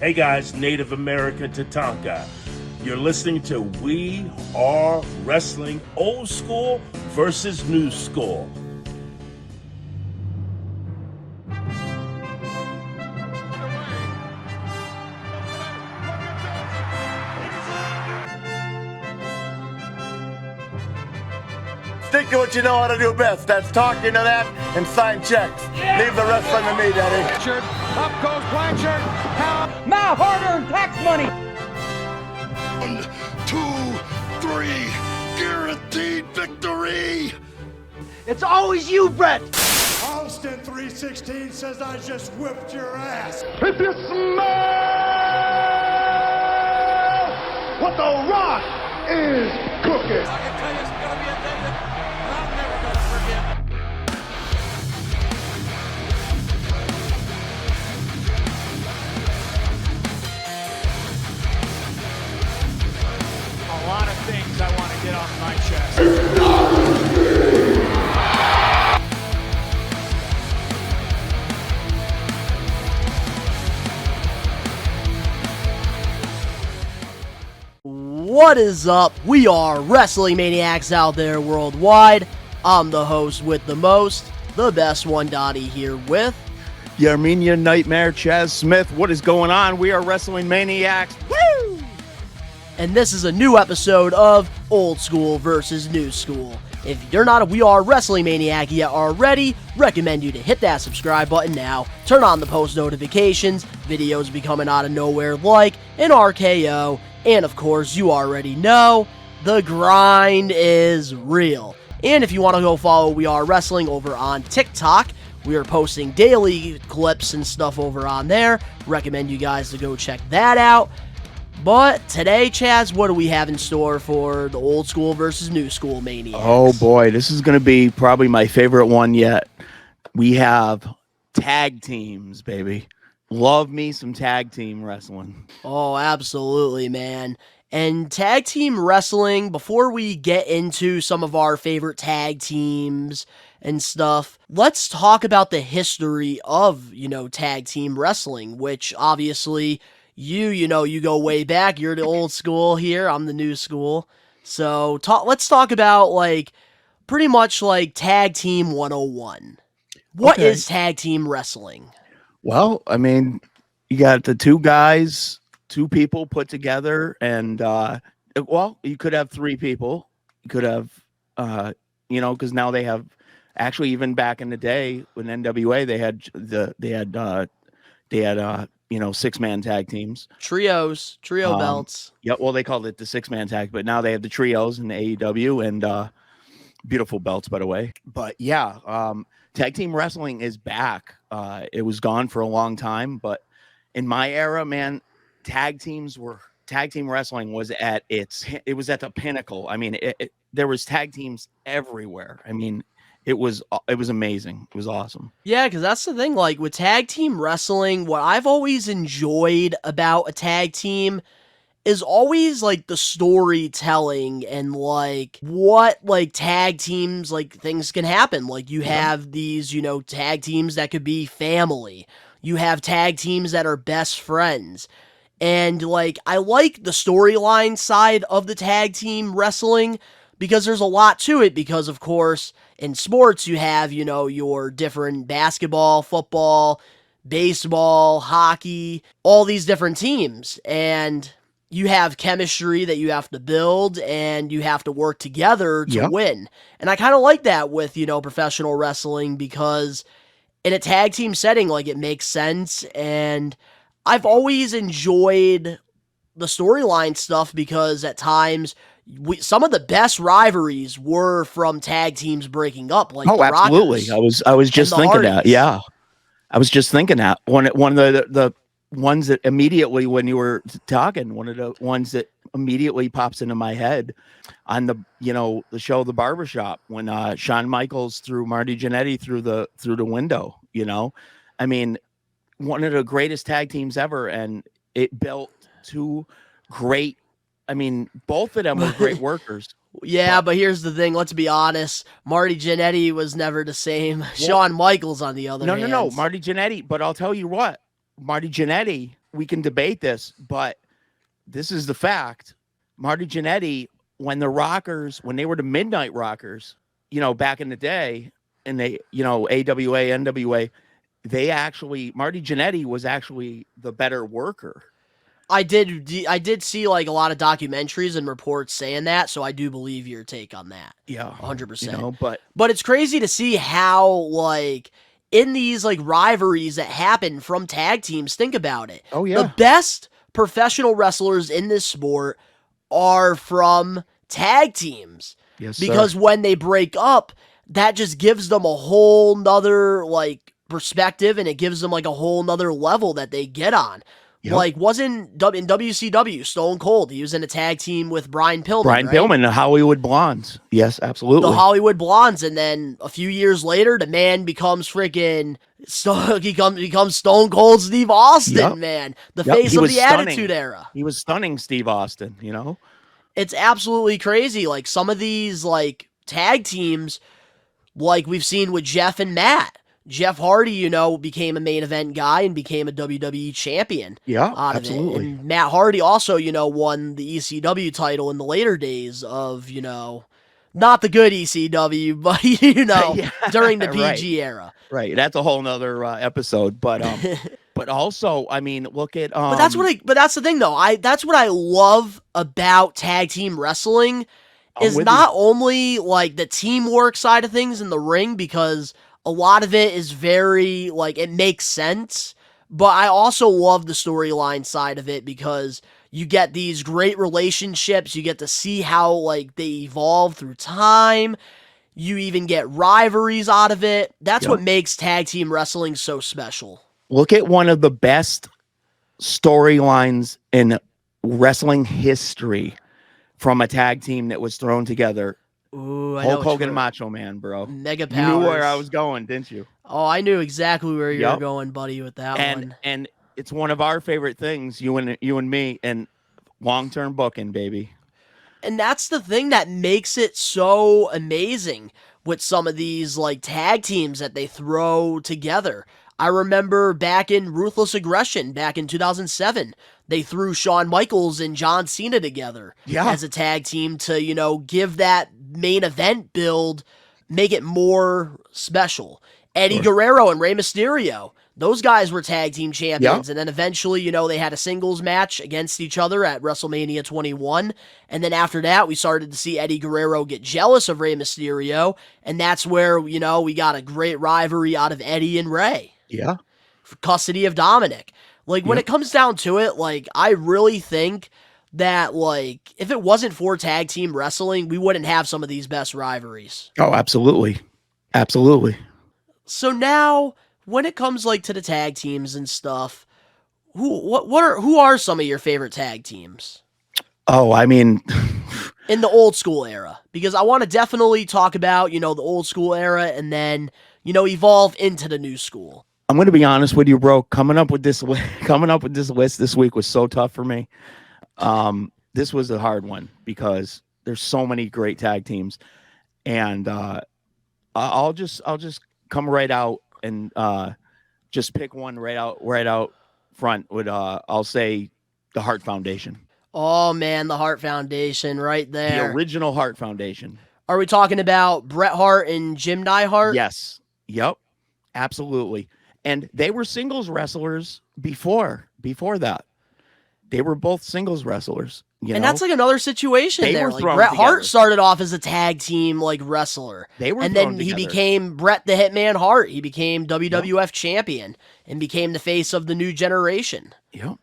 Hey guys, Native American Tatanka. You're listening to We Are Wrestling, old school versus new school. Stick to what you know how to do best. That's talking to that and sign checks. Yeah. Leave the wrestling to me, Daddy. Up goes Blanchard. Now hard-earned tax money. 1, 2, 3. Guaranteed victory. It's always you, Brett. Austin 316 says I just whipped your ass. If you smell what the Rock is cooking. I can tell you it's going to be a day that I'm never going to forget. A lot of things I want to get off my chest. What is up? We are Wrestling Maniacs out there worldwide. I'm the host with the most, the best one, Donnie, here with the Armenian Nightmare, Chaz Smith. What is going on? We are Wrestling Maniacs. Woo! And this is a new episode of Old School versus New School. If you're not a We Are Wrestling Maniac yet already, recommend you to hit that subscribe button now, turn on the post notifications, videos be coming out of nowhere like an RKO, and of course, you already know, the grind is real. And if you want to go follow We Are Wrestling over on TikTok, we are posting daily clips and stuff over on there. Recommend you guys to go check that out. But today, Chaz, what do we have in store for the old school versus new school maniacs? Oh boy, this is going to be probably my favorite one yet. We have tag teams, baby. Love me some tag team wrestling. Oh, absolutely, man. And tag team wrestling, before we get into some of our favorite tag teams and stuff, let's talk about the history of, tag team wrestling, which obviously you go way back. You're the old school here. I'm the new school. So let's talk about pretty much tag team 101. What is tag team wrestling? Well, I mean, you got the two guys, two people put together, and you could have three people. You could have, because now they have. Actually, even back in the day when NWA, they had 6-man tag teams, trio belts. Yeah, well, they called it the 6-man tag, but now they have the trios in the AEW and beautiful belts, by the way. But yeah, tag team wrestling is back. It was gone for a long time, but in my era, man, tag team wrestling was at the pinnacle. I mean, there was tag teams everywhere. I mean, it was amazing. It was awesome. Yeah, because that's the thing. With tag team wrestling, what I've always enjoyed about a tag team is always the storytelling and what tag teams things can happen. You have these tag teams that could be family. You have tag teams that are best friends. And I like the storyline side of the tag team wrestling because there's a lot to it, because of course in sports you have your different basketball, football, baseball, hockey, all these different teams, and you have chemistry that you have to build and you have to work together to win. And I kind of like that with professional wrestling, because in a tag team setting it makes sense. And I've always enjoyed the storyline stuff because at times some of the best rivalries were from tag teams breaking up. Absolutely. I was just thinking that. Yeah, I was just thinking that one of the ones that immediately, when you were talking, one of the ones that immediately pops into my head on the show The Barbershop, when Shawn Michaels threw Marty Jannetty through the window. I mean, one of the greatest tag teams ever, and it built two great. I mean, both of them were great workers. Yeah, but here's the thing. Let's be honest. Marty Jannetty was never the same. Shawn Michaels, on the other hand. No. Marty Jannetty. But I'll tell you what. Marty Jannetty we can debate this, but this is the fact. Marty Jannetty, when the Rockers, when they were the Midnight Rockers, back in the day, and they, AWA, NWA, Marty Jannetty was actually the better worker. I did see like a lot of documentaries and reports saying that, so I do believe your take on that. Yeah, 100%. But it's crazy to see how like in these like rivalries that happen from tag teams. Think about it. Oh yeah, the best professional wrestlers in this sport are from tag teams. Yes, because sir. When they break up, that just gives them a whole nother like perspective, and it gives them like a whole nother level that they get on. Yep. Like, wasn't in WCW, Stone Cold, he was in a tag team with Brian Pillman, right? Pillman, the Hollywood Blondes. Yes, absolutely. The Hollywood Blondes, and then a few years later, the man becomes freaking, he becomes Stone Cold Steve Austin, man. The face of the Attitude Era. He was stunning, Steve Austin, It's absolutely crazy. Like, some of these, like, tag teams, like we've seen with Jeff and Matt. Jeff Hardy, became a main event guy and became a WWE champion. Yeah, out of absolutely. It. And Matt Hardy also, won the ECW title in the later days of, not the good ECW, but, during the PG era. Right. That's a whole nother episode. But but also, I mean, look at But that's the thing though. That's what I love about tag team wrestling is not only like the teamwork side of things in the ring, because a lot of it is very, like, it makes sense, but I also love the storyline side of it because you get these great relationships, you get to see how, like, they evolve through time, you even get rivalries out of it. That's what makes tag team wrestling so special. Look at one of the best storylines in wrestling history from a tag team that was thrown together. Ooh, I Hulk Hogan, Macho Man, bro. Mega Powers. You knew where I was going, didn't you? Oh, I knew exactly where you were going, buddy, with that one. And it's one of our favorite things, you and me, and long-term booking, baby. And that's the thing that makes it so amazing with some of these like tag teams that they throw together. I remember back in Ruthless Aggression, back in 2007, they threw Shawn Michaels and John Cena together as a tag team to, give that main event build, make it more special. Eddie Guerrero and Rey Mysterio, those guys were tag team champions, and then eventually, they had a singles match against each other at WrestleMania 21, and then after that, we started to see Eddie Guerrero get jealous of Rey Mysterio, and that's where, we got a great rivalry out of Eddie and Rey. Yeah. For custody of Dominic. Like, when it comes down to it, like, I really think that, like, if it wasn't for tag team wrestling, we wouldn't have some of these best rivalries. Oh, absolutely. Absolutely. So now, when it comes, like, to the tag teams and stuff, who are some of your favorite tag teams? Oh, I mean... in the old school era. Because I want to definitely talk about, the old school era and then, evolve into the new school. I'm going to be honest with you, bro. Coming up with this list this week was so tough for me. This was a hard one because there's so many great tag teams, and I'll just come right out and just pick one right out front. I'll say the Hart Foundation. Oh man, the Hart Foundation, right there. The original Hart Foundation. Are we talking about Bret Hart and Jim Neidhart? Yes. Yep. Absolutely. And they were singles wrestlers before that. They were both singles wrestlers. And that's like another situation there. Like Bret Hart started off as a tag team like wrestler. And then he became Bret the Hitman Hart. He became WWF champion and became the face of the new generation. Yep.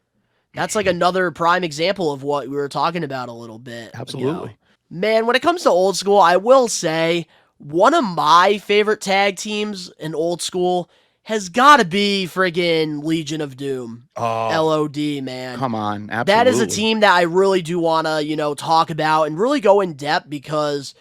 That's like another prime example of what we were talking about a little bit. Absolutely. Ago. Man, when it comes to old school, I will say one of my favorite tag teams in old school has got to be friggin' Legion of Doom. Oh, L.O.D, man. Come on, absolutely. That is a team that I really do want to, talk about and really go in depth because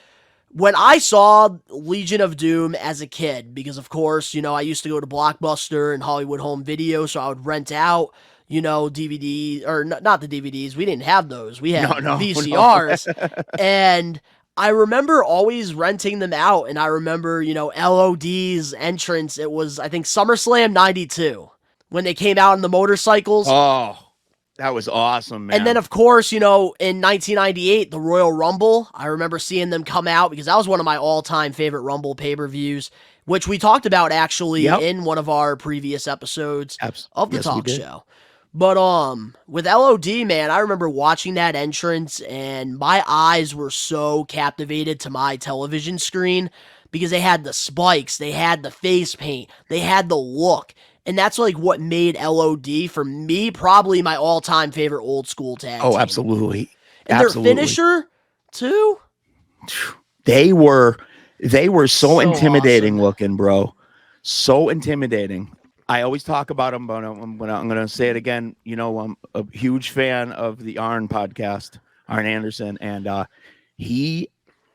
when I saw Legion of Doom as a kid, because of course, I used to go to Blockbuster and Hollywood Home Video, so I would rent out, DVD, or not the DVDs. We didn't have those. We had VCRs. No. And I remember always renting them out, and I remember, L.O.D's entrance. It was, I think, SummerSlam 92. when they came out on the motorcycles. Oh, that was awesome, man. And then, of course, in 1998, the Royal Rumble, I remember seeing them come out because that was one of my all-time favorite Rumble pay-per-views, which we talked about actually in one of our previous episodes of the talk show. But with L.O.D, man, I remember watching that entrance, and my eyes were so captivated to my television screen because they had the spikes, they had the face paint, they had the look. And that's like what made L.O.D, for me, probably my all-time favorite old school tag team. Oh, absolutely. And their finisher, too? They were so intimidating awesome looking, bro. So intimidating. I always talk about them, but I'm going to say it again. I'm a huge fan of the Arn podcast, Arn Anderson, and he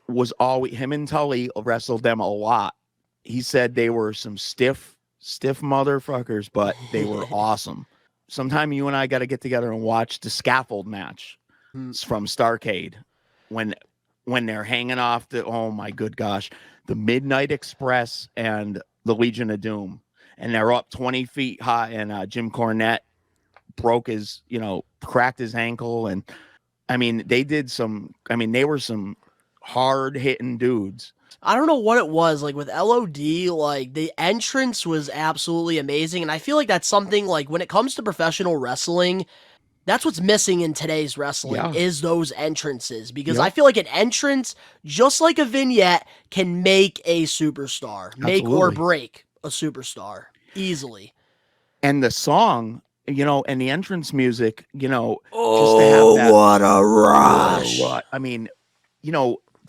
was always, him and Tully wrestled them a lot. He said they were some stiff motherfuckers, but they were awesome. Sometime you and I got to get together and watch the scaffold match from Starrcade when they're hanging off oh my good gosh, the Midnight Express and the Legion of Doom, and they're up 20 feet high, and Jim Cornette cracked his ankle, and I mean they were some hard hitting dudes. I don't know what it was, like with L.O.D, like the entrance was absolutely amazing, and I feel like that's something, like when it comes to professional wrestling, that's what's missing in today's wrestling is those entrances, because I feel like an entrance, just like a vignette, can make a superstar, make or break a superstar easily. And the song, and the entrance music, just to have that, what a rush! I mean,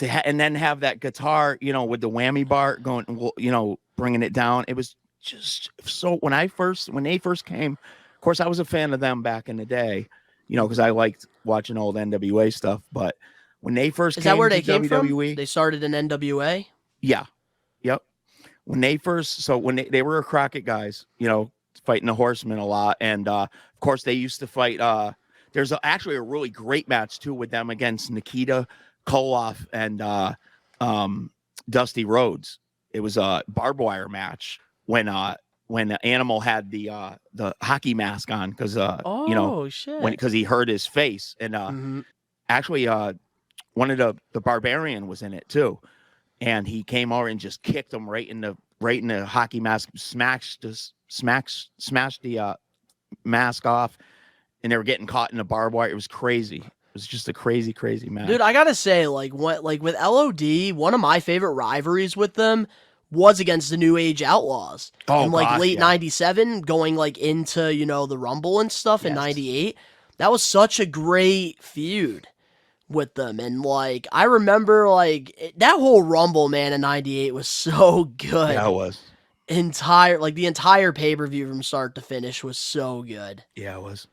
and then have that guitar, with the whammy bar going, bringing it down. It was just so, when they first came, of course, I was a fan of them back in the day, because I liked watching old NWA stuff. But when they first came, is that where they to came WWE, from? They started in NWA? Yeah. Yep. When they first, when they were Crockett guys, fighting the Horsemen a lot. And of course, they used to fight. There's actually a really great match, too, with them against Nikita Koloff and Dusty Rhodes. It was a barbed wire match when Animal had the hockey mask on because because he hurt his face, and actually one of the Barbarian was in it too, and he came over and just kicked him right in the hockey mask, smashed the mask off, and they were getting caught in the barbed wire. It was crazy. It was just a crazy, crazy match. Dude, I gotta say, like with L.O.D, one of my favorite rivalries with them was against the New Age Outlaws. In late 97, going into, the Rumble and stuff in 98. That was such a great feud with them. And I remember that whole Rumble, man, in 98 was so good. Yeah, it was. The entire pay-per-view from start to finish was so good. Yeah, it was.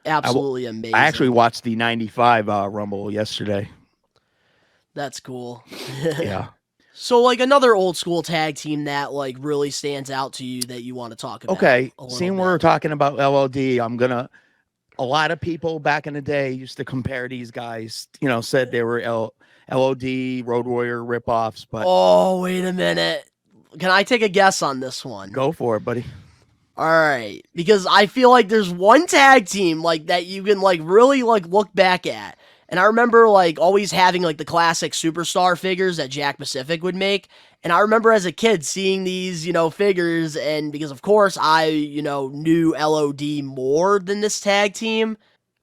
Absolutely amazing. I actually watched the 95 Rumble yesterday. That's cool. Yeah. So, another old school tag team that, really stands out to you that you want to talk about. Okay. Seeing we're talking about L.O.D, a lot of people back in the day used to compare these guys, said they were L.O.D, Road Warrior ripoffs, but... Oh, wait a minute. Can I take a guess on this one? Go for it, buddy. All right, because I feel like there's one tag team that you can really look back at. And I remember always having the classic superstar figures that Jack Pacific would make. And I remember as a kid seeing these, figures, and because of course I, knew L.O.D more than this tag team,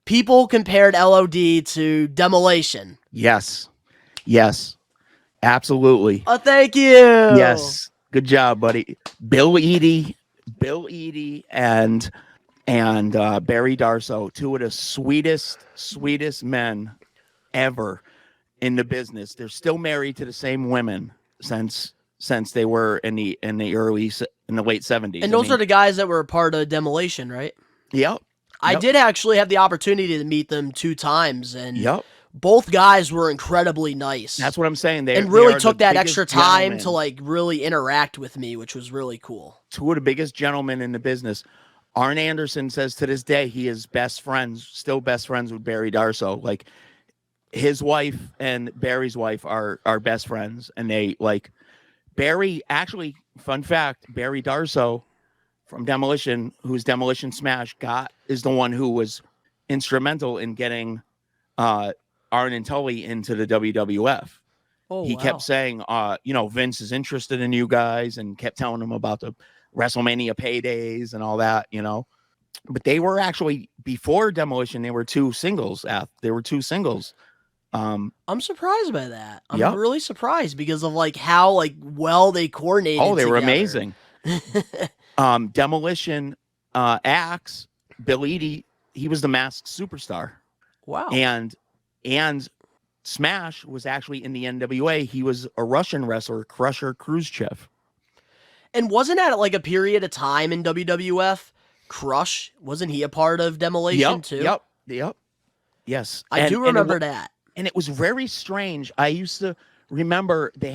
people compared L.O.D to Demolition. Yes. Absolutely. Oh, thank you. Yes. Good job, buddy. Bill Eadie and Barry Darsow, two of the sweetest men ever in the business. They're still married to the same women since they were in the late 70s. And those are the guys that were a part of Demolition, right? Yep. I did actually have the opportunity to meet them 2 times, and both guys were incredibly nice. That's what I'm saying. They really took that extra time to really interact with me, which was really cool. Two of the biggest gentlemen in the business. Arn Anderson says to this day he is still best friends with Barry Darsow. His wife and Barry's wife are best friends, and they Barry. Actually, fun fact: Barry Darsow from Demolition, who's Demolition Smash, is the one who was instrumental in getting Arn and Tully into the WWF. Oh, he kept saying, Vince is interested in you guys, and kept telling him about the WrestleMania paydays and all that, But they were actually, before Demolition, they were two singles. I'm surprised by that. I'm really surprised because of how well they coordinated. Oh, they were together. amazing. Demolition Axe, Bill Eadie, he was the Masked Superstar. Wow. And Smash was actually in the NWA. He was a Russian wrestler, Crusher Khrushchev. And wasn't that a period of time in WWF? Crush, wasn't he a part of Demolition too? Yep. Yes. I do remember that. And it was very strange. I used to remember they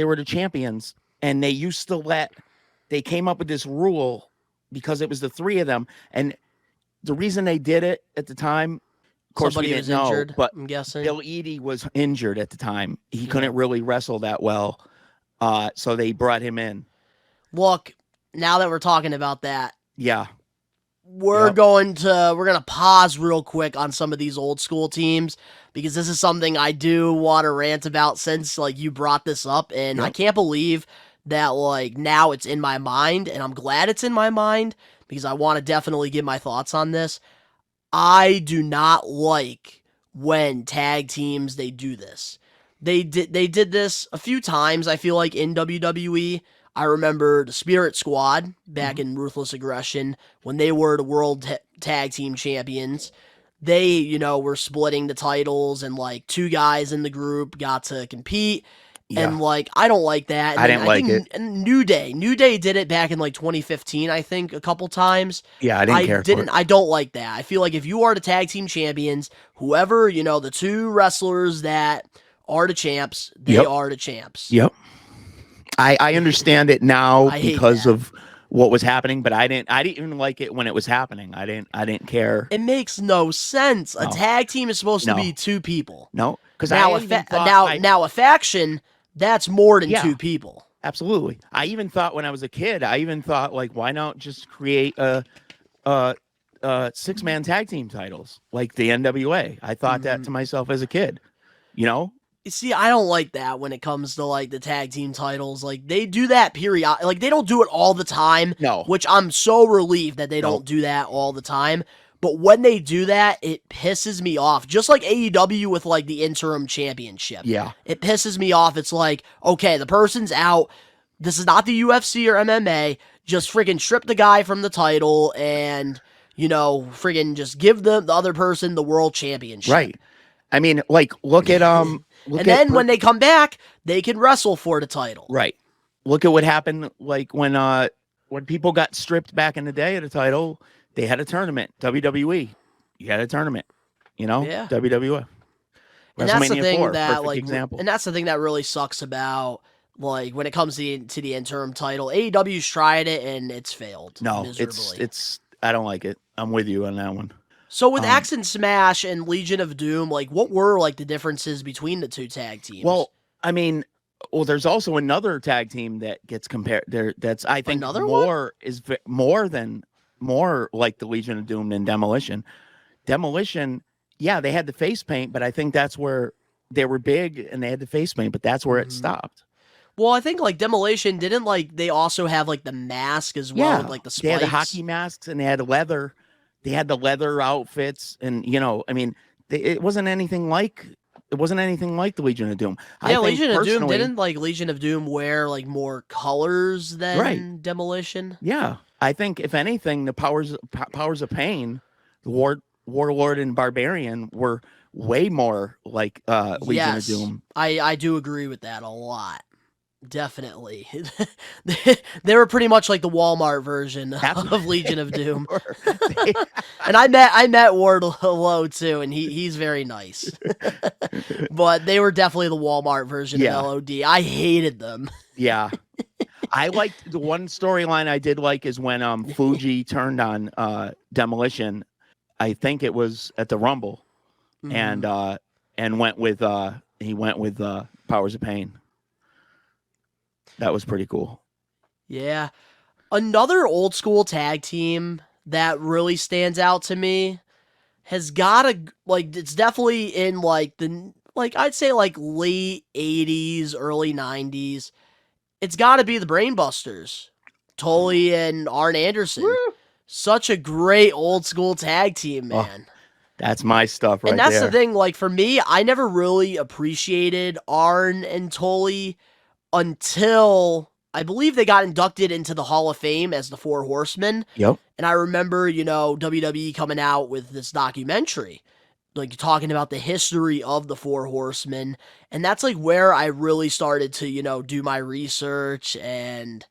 were the champions, and they came up with this rule because it was the three of them. And the reason they did it at the time, of course, somebody we was didn't know, injured, but I'm guessing. Bill Eadie was injured at the time. He couldn't really wrestle that well. So they brought him in. Look, now that we're talking about that, yeah, we're gonna pause real quick on some of these old school teams because this is something I do want to rant about since you brought this up, and I can't believe that now it's in my mind, and I'm glad it's in my mind because I want to definitely give my thoughts on this. I do not like when tag teams they do this. They did this a few times, I feel like, in WWE. I remember the Spirit Squad back in Ruthless Aggression when they were the World Tag Team Champions. They, were splitting the titles, and two guys in the group got to compete. Yeah. And I don't like that. And I didn't like it. And New Day did it back in 2015, I think, a couple times. Yeah, I didn't care. I don't like that. I feel like if you are the tag team champions, whoever, the two wrestlers that are the champs, they are the champs. Yep. I understand it now because of what was happening, but I didn't even like it when it was happening. I didn't care. It makes no sense. A tag team is supposed to be two people. No, because now a faction, that's more than two people. Absolutely. I even thought when I was a kid, why not just create a 6-man tag team titles like the NWA? I thought that to myself as a kid, See, I don't like that when it comes to the tag team titles. They do that period. They don't do it all the time. No. Which I'm so relieved that they don't do that all the time. But when they do that, it pisses me off. Just like AEW with the interim championship. Yeah. It pisses me off. It's okay, the person's out. This is not the UFC or MMA. Just friggin' strip the guy from the title and, friggin' just give the other person the world championship. Right. I mean, look at when they come back, they can wrestle for the title. Right. Look at what happened when people got stripped back in the day of the title. They had a tournament. WWE, you had a tournament. Yeah. WWF. And that's the thing that example. And that's the thing that really sucks about when it comes to the interim title. AEW's tried it and it's failed. No, miserably. it's I don't like it. I'm with you on that one. So with Axe and Smash and Legion of Doom, what were the differences between the two tag teams? Well, I mean, there's also another tag team that gets compared there. That's I think more like the Legion of Doom than Demolition. Demolition, yeah, they had the face paint, but I think that's where they were big and they had the face paint, but that's where it stopped. Well, I think Demolition didn't they also have the mask as well, with the spikes. They had the hockey masks and they had leather. They had the leather outfits, and it wasn't anything like the Legion of Doom. Yeah, Legion of Doom didn't Legion of Doom wear more colors than Demolition. Yeah, I think if anything, the powers of Pain, the Warlord and Barbarian were way more like Legion of Doom. I do agree with that a lot. Definitely. They were pretty much like the Walmart version of Legion of Doom. And I met Wardlow too, and he's very nice. But they were definitely the Walmart version of L.O.D. I hated them. Yeah. I liked the one storyline I did like is when Fuji turned on Demolition. I think it was at the Rumble, and went with Powers of Pain. That was pretty cool. Yeah. Another old school tag team that really stands out to me has gotta, like, it's definitely in, like, I'd say, like, late 80s, early 90s. It's gotta be the Brainbusters. Tully and Arn Anderson. Woo! Such a great old school tag team, man. That's my stuff right there. And that's the thing, like, for me, I never really appreciated Arn and Tully until I believe they got inducted into the Hall of Fame as the Four Horsemen. Yep. And I remember, WWE coming out with this documentary, like, talking about the history of the Four Horsemen. And that's, like, where I really started to, do my research. And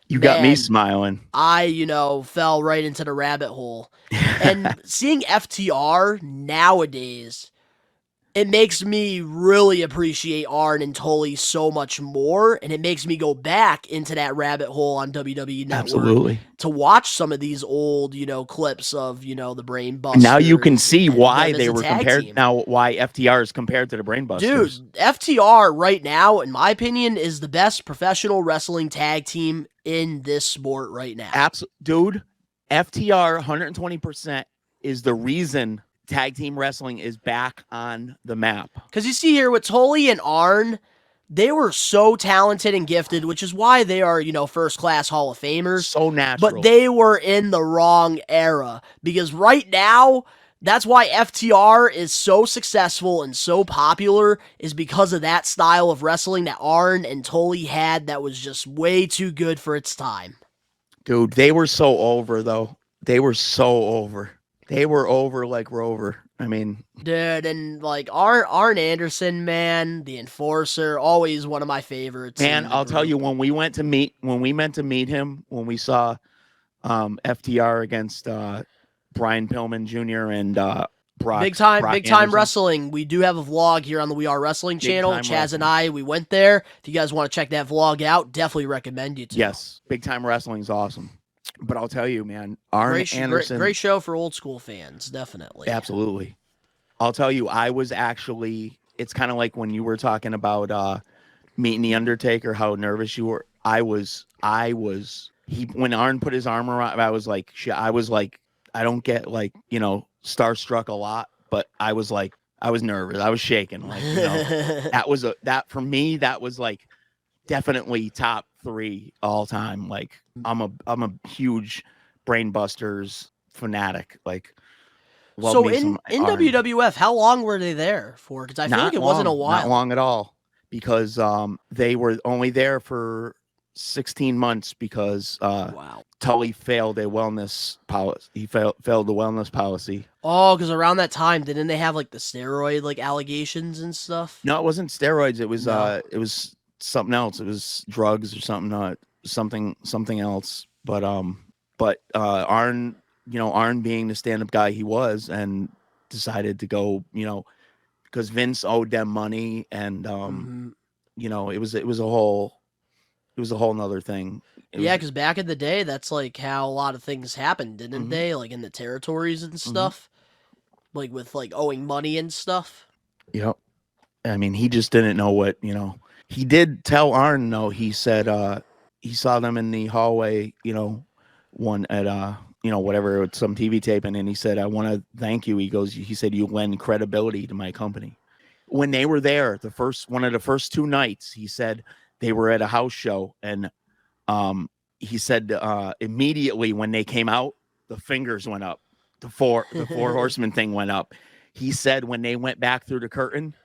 you got me smiling. I, fell right into the rabbit hole. And seeing FTR nowadays, it makes me really appreciate Arn and Tully so much more, and it makes me go back into that rabbit hole on WWE Network Absolutely. to watch some of these old, clips of, the Brain Busters. Now you can see why they were compared. Team. Now why FTR is compared to the Brain Busters. Dude, FTR right now, in my opinion, is the best professional wrestling tag team in this sport right now. Dude, FTR 120% is the reason tag team wrestling is back on the map. Because you see here with Tully and Arn, they were so talented and gifted, which is why they are, first class Hall of Famers. So natural. But they were in the wrong era. Because right now, that's why FTR is so successful and so popular, is because of that style of wrestling that Arn and Tully had that was just way too good for its time. Dude, they were so over, though. They were so over. They were over like Rover. I mean, dude, and like Arn Anderson, man, the Enforcer, always one of my favorites. Man, I'll tell you, when we meant to meet him, when we saw FTR against Brian Pillman Jr. and Brock, big time Anderson. wrestling. We do have a vlog here on the We Are Wrestling channel. Chaz and I, we went there. If you guys want to check that vlog out, definitely recommend you to. Yes, big time wrestling is awesome. But I'll tell you, man, Arn Anderson. Great show for old school fans, definitely. Absolutely. I'll tell you, I was actually, it's kind of like when you were talking about meeting The Undertaker, how nervous you were. When Arn put his arm around, I was like, I don't get starstruck a lot, but I was nervous. I was shaking. For me, that was like definitely top 3 all time. Like I'm a huge Brainbusters fanatic. Like, so in WWF, how long were they there for? Because I feel like it wasn't a while. Not long at all, because they were only there for 16 months because Tully failed a wellness policy. He failed the wellness policy. Oh, because around that time, didn't they have like the steroid allegations and stuff? No, it wasn't steroids. It was something else. It was drugs or something. Something else. But Arn, Arn being the stand-up guy he was, and decided to go, because Vince owed them money, and it was a whole nother thing. Because back in the day, that's like how a lot of things happened, didn't they? Like in the territories and stuff, like with owing money and stuff. Yep. I mean, he just didn't know what, he did tell Arn, though. He said he saw them in the hallway, one at whatever, with some TV taping, and he said, I want to thank you. He said, you lend credibility to my company. When they were there, one of the first 2 nights, he said they were at a house show, and he said immediately when they came out, the fingers went up. The four horsemen thing went up. He said when they went back through the curtain,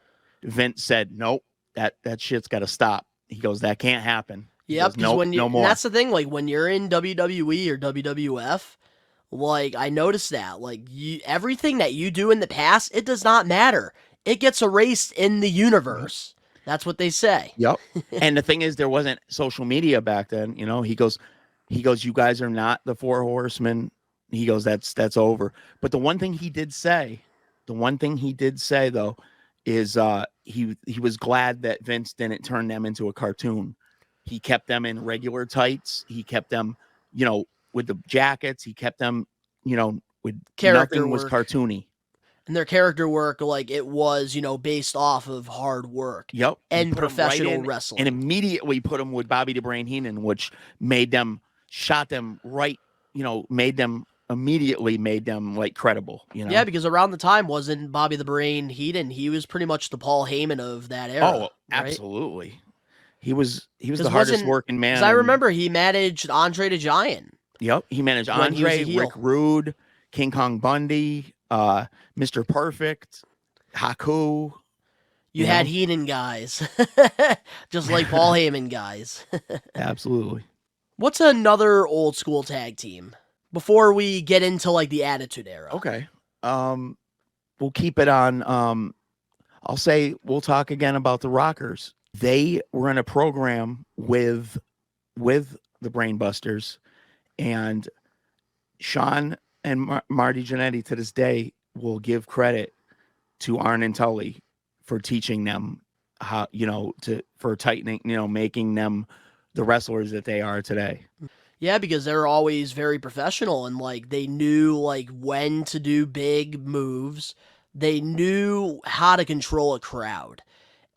Vince said, nope, that shit's got to stop. He goes, that can't happen. Yep, because no more. That's the thing, when you're in WWE or WWF, I noticed that, everything that you do in the past, it does not matter. It gets erased in the universe. That's what they say. Yep. And the thing is, there wasn't social media back then. He goes, you guys are not the 4 horsemen. He goes, that's over. But the one thing he did say, though, is he was glad that Vince didn't turn them into a cartoon. He kept them in regular tights. He kept them, with the jackets. He kept them, with character nothing work. Was cartoony. And their character work, it was, based off of hard work. Yep. And professional wrestling. And immediately put them with Bobby the Brain Heenan, which made them shot them right, immediately made them like credible, Yeah, because around the time wasn't Bobby the Brain Heenan, he was pretty much the Paul Heyman of that era. Oh, right? absolutely. He was the hardest working man. Because I remember he managed Andre the Giant. Yep, he managed when he was a Andre, heel. Rick Rude, King Kong Bundy, Mr. Perfect, Haku. You had Heenan guys, just like Paul Heyman guys. Absolutely. What's another old school tag team before we get into like the Attitude Era? Okay. We'll keep it on. I'll say we'll talk again about the Rockers. They were in a program with the Brainbusters, and Sean and Marty Jannetty to this day will give credit to Arn and Tully for teaching them how, for tightening, making them the wrestlers that they are today. Yeah, because they're always very professional and like they knew like when to do big moves. They knew how to control a crowd.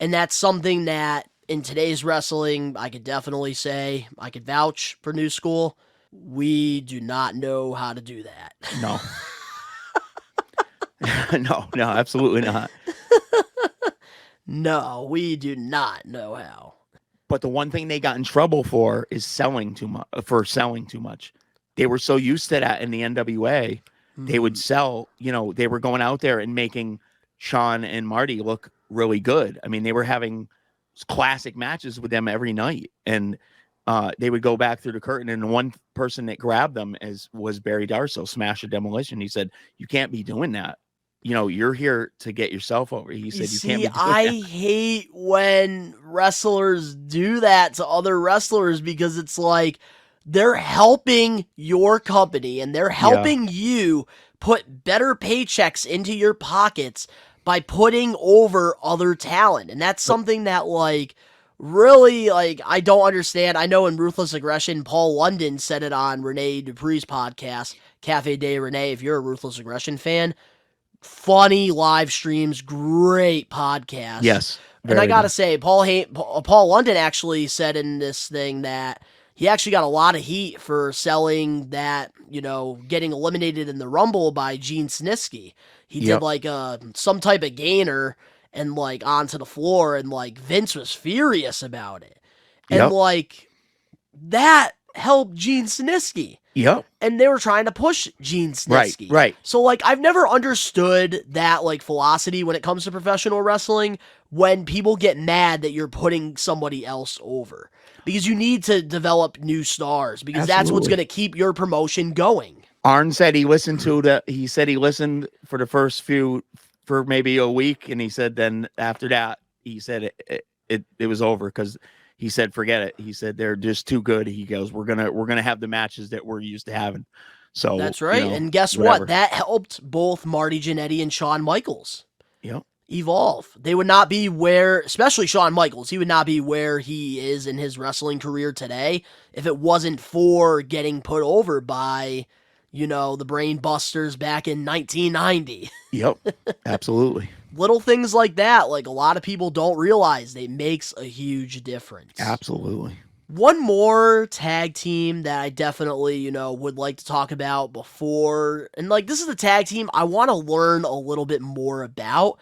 And that's something that in today's wrestling, I could definitely say, I could vouch for New School. We do not know how to do that. No. No, absolutely not. No, we do not know how. But the one thing they got in trouble for is selling too much. They were so used to that in the NWA. They would sell, they were going out there and making Sean and Marty look really good. I mean, they were having classic matches with them every night. And they would go back through the curtain, and one person that grabbed them was Barry Darsow, Smash of Demolition. He said, "You can't be doing that. You're here to get yourself over." He said, "You can't be doing I that." hate when wrestlers do that to other wrestlers because it's like they're helping your company and they're helping you put better paychecks into your pockets by putting over other talent. And that's something that like really like I don't understand. I know in Ruthless Aggression, Paul London said it on Rene Dupree's podcast, Cafe de Rene, if you're a Ruthless Aggression fan. Funny live streams, great podcast. Yes. And I gotta say, Paul London actually said in this thing that he actually got a lot of heat for selling that, getting eliminated in the Rumble by Gene Snitsky. He did like some type of gainer and like onto the floor, and like Vince was furious about it. And like that helped Gene Snitsky. Yep. And they were trying to push Gene Snitsky. Right. So, like, I've never understood that, like, philosophy when it comes to professional wrestling when people get mad that you're putting somebody else over. Because you need to develop new stars because that's what's going to keep your promotion going. Arn said he listened he listened for the first few, for maybe a week. And he said, then after that, he said it was over because he said, forget it. He said, they're just too good. He goes, we're going to have the matches that we're used to having. So that's right. And guess what? That helped both Marty Jannetty and Shawn Michaels evolve. They would not be especially Shawn Michaels, he would not be where he is in his wrestling career today if it wasn't for getting put over by, the Brain Busters back in 1990. Yep, absolutely. Little things like that, like a lot of people don't realize they makes a huge difference. Absolutely. One more tag team that I definitely, would like to talk about before, and like this is the tag team I want to learn a little bit more about.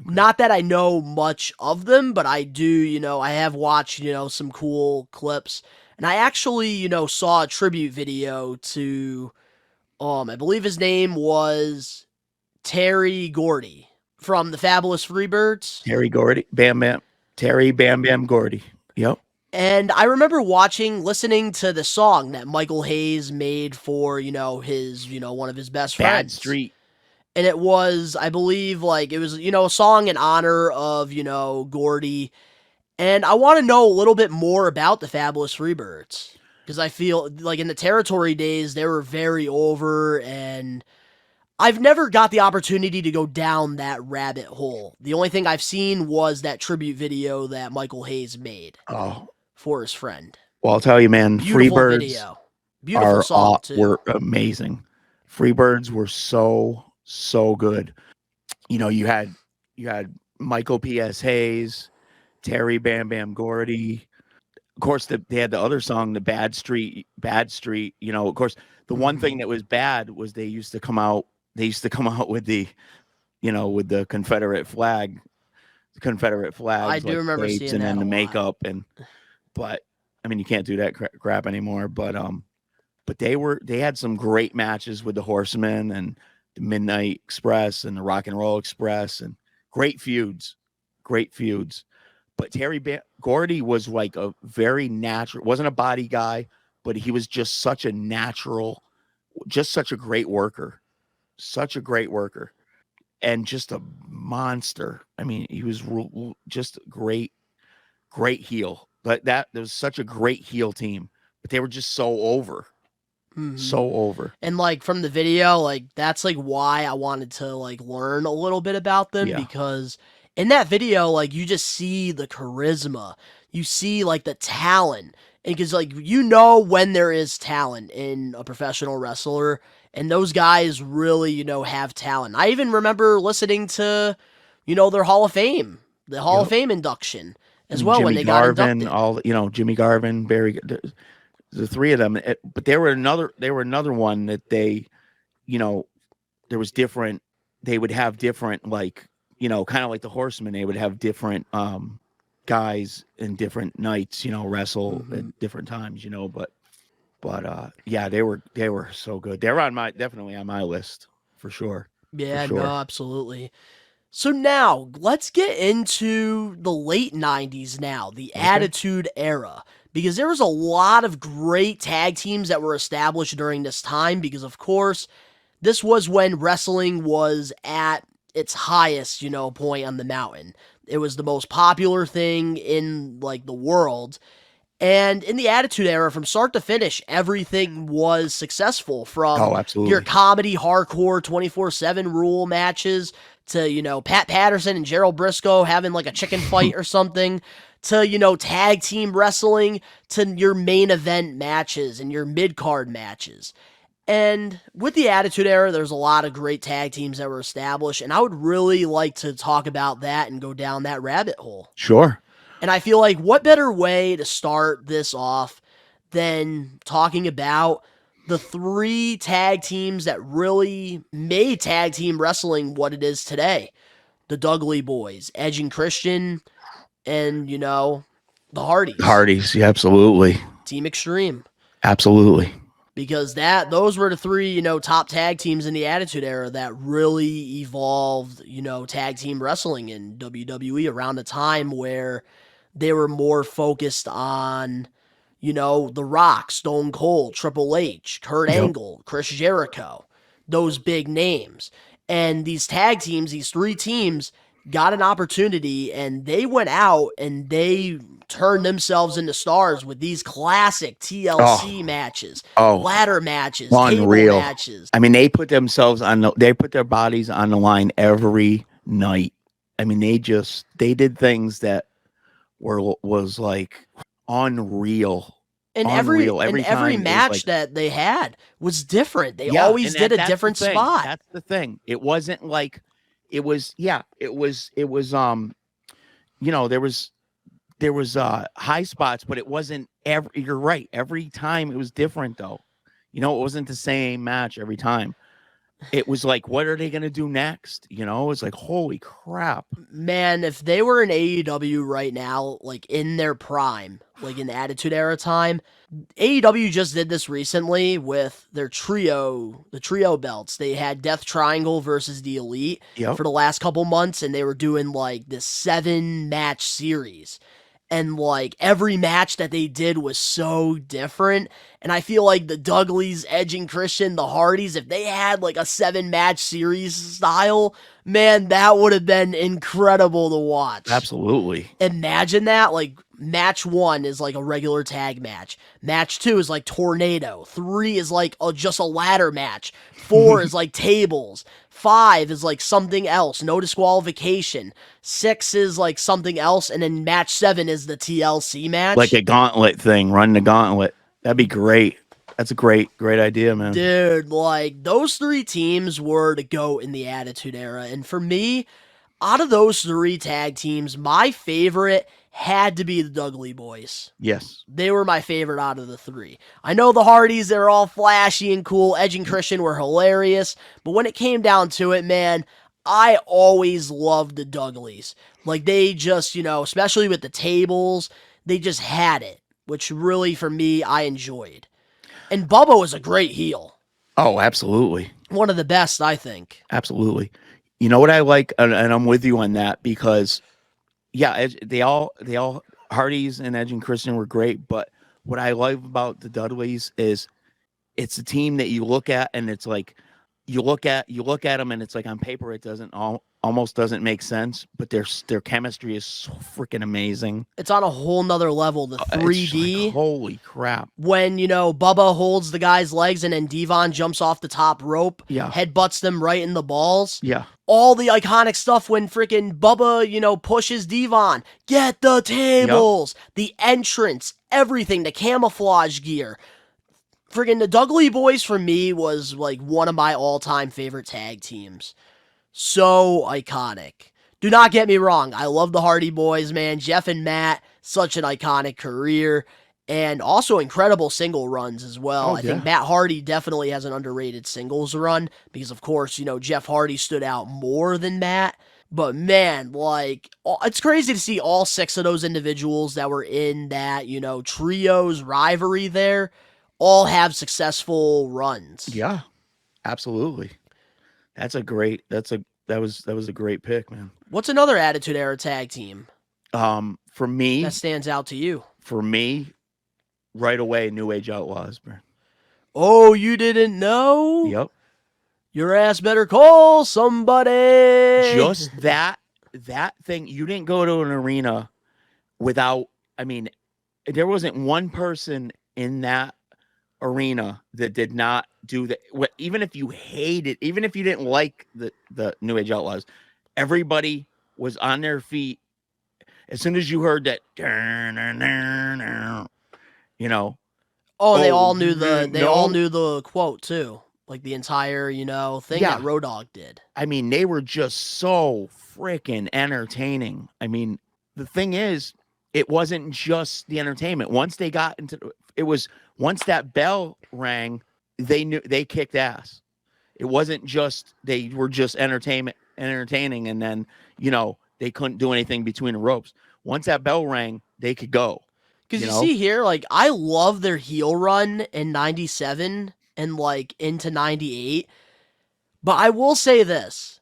Not that I know much of them, but I do, I have watched, some cool clips, and I actually, saw a tribute video to, I believe his name was Terry Gordy from the Fabulous Freebirds. Terry Gordy, Terry Bam Bam Gordy. Yep. And I remember listening to the song that Michael Hayes made for, his, one of his best friends. Bad Street. And it was, I believe, like, it was, a song in honor of, Gordy. And I want to know a little bit more about the Fabulous Freebirds. Because I feel like in the Territory days, they were very over, and I've never got the opportunity to go down that rabbit hole. The only thing I've seen was that tribute video that Michael Hayes made for his friend. Well, I'll tell you, man, Beautiful Freebirds video. Beautiful song, too. Were amazing. Freebirds were so good. You had Michael P.S. Hayes, Terry Bam Bam Gordy, of course, they had the other song, the Bad Street. Of course, the one thing that was bad was they used to come out with the, with the Confederate flags, I do like remember capes seeing and that then a the lot. makeup, but I mean, you can't do that crap anymore. But they had some great matches with the Horsemen and the Midnight Express and the Rock and Roll Express, and great feuds. But Gordy was like a very natural, wasn't a body guy, but he was just such a natural, just such a great worker, and just a monster. I mean, he was just great heel. But there was such a great heel team, but they were just so over. So over. And like from the video, like that's like why I wanted to like learn a little bit about them, because in that video, like you just see the charisma, you see like the talent, and because like when there is talent in a professional wrestler, and those guys really have talent. I even remember listening to their Hall of Fame, Hall of Fame induction as well, Jimmy when they Garvin, got inducted. Jimmy Garvin, Barry, the three of them. But they were another one that they, there was different. They would have different, like, kind of like the Horsemen. They would have different guys in different nights, wrestle at different times, but yeah, they were so good. They're definitely on my list for sure. Yeah, for sure. no, absolutely. So now let's get into the late 90s now, the Attitude Era, because there was a lot of great tag teams that were established during this time, because of course, this was when wrestling was at its highest, point on the mountain. It was the most popular thing in like the world. And in the Attitude Era, from start to finish, everything was successful, from your comedy, hardcore, 24/7 rule matches to, Pat Patterson and Gerald Briscoe having like a chicken fight or something, to, tag team wrestling, to your main event matches and your mid-card matches. And with the Attitude Era, there's a lot of great tag teams that were established, and I would really like to talk about that and go down that rabbit hole. Sure. And I feel like what better way to start this off than talking about the three tag teams that really made tag team wrestling what it is today. The Dudley Boys, Edge and Christian, and, the Hardys. Hardys, yeah, absolutely. Team Extreme. Absolutely. Because those were the three, top tag teams in the Attitude Era that really evolved, tag team wrestling in WWE around a time where they were more focused on, The Rock, Stone Cold, Triple H, Kurt Angle, Chris Jericho, those big names. And these tag teams, these three teams, got an opportunity, and they went out and they turned themselves into stars with these classic TLC matches, ladder matches, unreal table matches. I mean, they put their bodies on the line every night. I mean, they did things that was like unreal. And every match that they had was different. They always did a different spot. That's the thing. It wasn't like it was there was high spots, but it wasn't you're right. Every time it was different though. It wasn't the same match every time. It was like, what are they going to do next? It's like, holy crap. Man, if they were in AEW right now, like in their prime, like in Attitude Era time, AEW just did this recently with their the trio belts. They had Death Triangle versus the Elite for the last couple months, and they were doing like this 7-match series. And like every match that they did was so different. And I feel like the Dudleys, Edge and Christian, the Hardys, if they had like a 7-match series style, man, that would have been incredible to watch. Absolutely. Imagine that. Like match 1 is like a regular tag match. Match 2 is like Tornado. 3 is like just a ladder match. 4 is like tables. 5 is like something else, no disqualification. 6 is like something else, and then match 7 is the TLC match. Like a gauntlet thing, run the gauntlet. That'd be great. That's a great idea, man. Dude, like those three teams were to go in the Attitude Era. And for me, out of those three tag teams, my favorite, had to be the Dudley Boys. Yes. They were my favorite out of the three. I know the Hardys, they're all flashy and cool. Edge and Christian were hilarious. But when it came down to it, man, I always loved the Dudleys. Like, they just, especially with the tables, they just had it, which really, for me, I enjoyed. And Bubba was a great heel. Oh, absolutely. One of the best, I think. Absolutely. You know what I like, and I'm with you on that, because yeah, they all Hardys and Edge and Christian were great, but what I love about the Dudleys is it's a team that you look at and it's like you look at them and it's like on paper it almost doesn't make sense, but their chemistry is so freaking amazing. It's on a whole nother level. The 3D. Like, holy crap. When, Bubba holds the guy's legs and then Devon jumps off the top rope, headbutts them right in the balls. Yeah. All the iconic stuff when freaking Bubba, pushes Devon. Get the tables. Yep. The entrance. Everything. The camouflage gear. Friggin' the Dudley Boys for me was like one of my all-time favorite tag teams. So iconic. Do not get me wrong. I love the Hardy Boys, man. Jeff and Matt, such an iconic career. And also incredible single runs as well. I think Matt Hardy definitely has an underrated singles run. Because, of course, Jeff Hardy stood out more than Matt. But, man, it's crazy to see all 6 of those individuals that were in that, trios rivalry there all have successful runs. Yeah, absolutely. That was a great pick, man. What's another Attitude Era tag team? For me, that stands out to you. For me, right away, New Age Outlaws, man. Oh, you didn't know? Yep. Your ass better call somebody. Just that thing. You didn't go to an arena without. I mean, there wasn't one person in that arena that did not do that. Even if you hated, even if you didn't like the New Age Outlaws, everybody was on their feet as soon as you heard that. Oh, they all knew all knew the quote too, like the entire thing that Road Dogg did. I mean, they were just so freaking entertaining. I mean, the thing is, it wasn't just the entertainment. Once they got into once that bell rang, they knew they kicked ass. It wasn't just they were just entertaining, and then they couldn't do anything between the ropes. Once that bell rang, they could go. Because you see here, I love their heel run in '97 and into '98, but I will say this.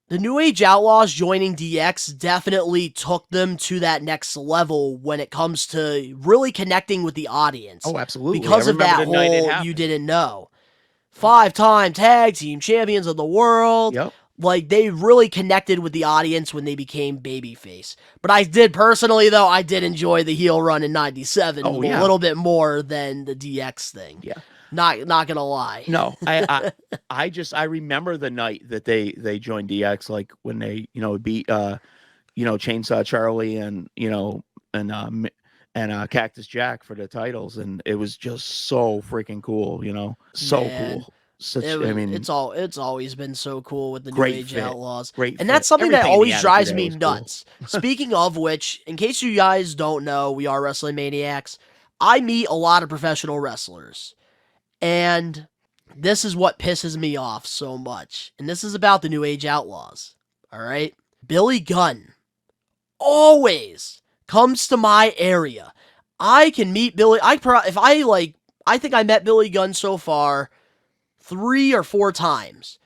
The New Age Outlaws joining DX definitely took them to that next level when it comes to really connecting with the audience. Oh, absolutely. Because of that whole you didn't know. 5-time tag team champions of the world. Yep. They really connected with the audience when they became babyface. But I did personally, though, I did enjoy the heel run in '97 a little bit more than the DX thing. Yeah. Not gonna lie. No, I remember the night that they joined DX, when they beat Chainsaw Charlie and Cactus Jack for the titles, and it was just so freaking cool, so cool. It's always been so cool with the New Age Outlaws. And that's something that always drives me nuts. Cool. Speaking of which, in case you guys don't know, we are Wrestling Maniacs. I meet a lot of professional wrestlers. And this is what pisses me off so much. And this is about the New Age Outlaws. All right? Billy Gunn always comes to my area. I can meet Billy. I think I met Billy Gunn so far 3 or 4 times.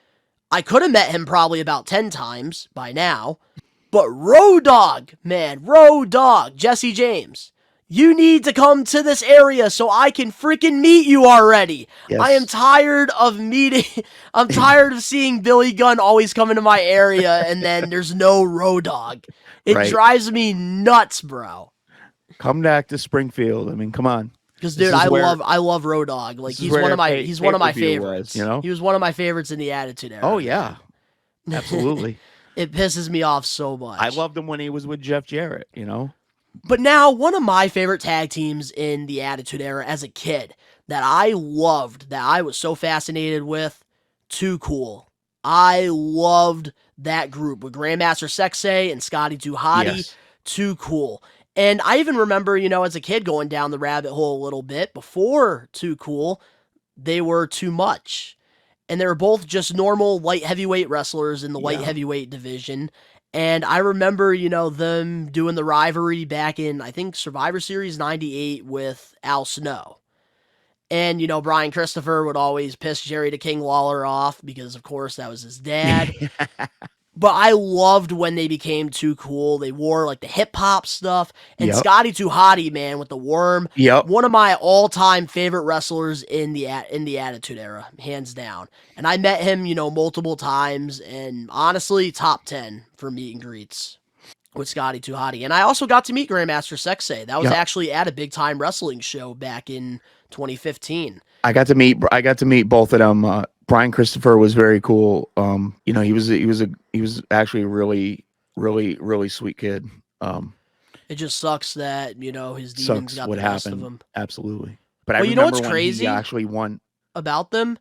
I could have met him probably about 10 times by now. But Road Dogg, Jesse James. You need to come to this area so I can freaking meet you already. Yes. I am tired of I'm tired of seeing Billy Gunn always come into my area and then there's no Road Dogg. It drives me nuts, bro. Come back to Springfield. I mean, come on. Because dude, I love Road Dogg. He's one of my favorites. He was one of my favorites in the Attitude Era. Oh yeah. Absolutely. It pisses me off so much. I loved him when he was with Jeff Jarrett, But now, one of my favorite tag teams in the Attitude Era as a kid that I loved, that I was so fascinated with, Too Cool. I loved that group with Grandmaster Sexay and Scotty 2 Hotty. Yes. Too Cool. And I even remember, as a kid going down the rabbit hole a little bit. Before Too Cool, they were Too Much. And they were both just normal light heavyweight wrestlers in the light heavyweight division. And I remember, them doing the rivalry back in, I think, Survivor Series 98 with Al Snow. And, Brian Christopher would always piss Jerry the King Lawler off because, of course, that was his dad. But I loved when they became Too Cool. They wore like the hip hop stuff. And Scotty Too Hottie, man, with the worm. One of my all-time favorite wrestlers in the Attitude Era, hands down. And I met him, multiple times. And honestly, top 10 for meet and greets with Scotty Too Hottie. And I also got to meet Grandmaster Sexay. That was actually at a big time wrestling show back in 2015. I got to meet both of them. Brian Christopher was very cool. He was actually a really, really, really sweet kid. It just sucks that, his demons got the best of him. Absolutely. But I you know what's crazy he actually won about them?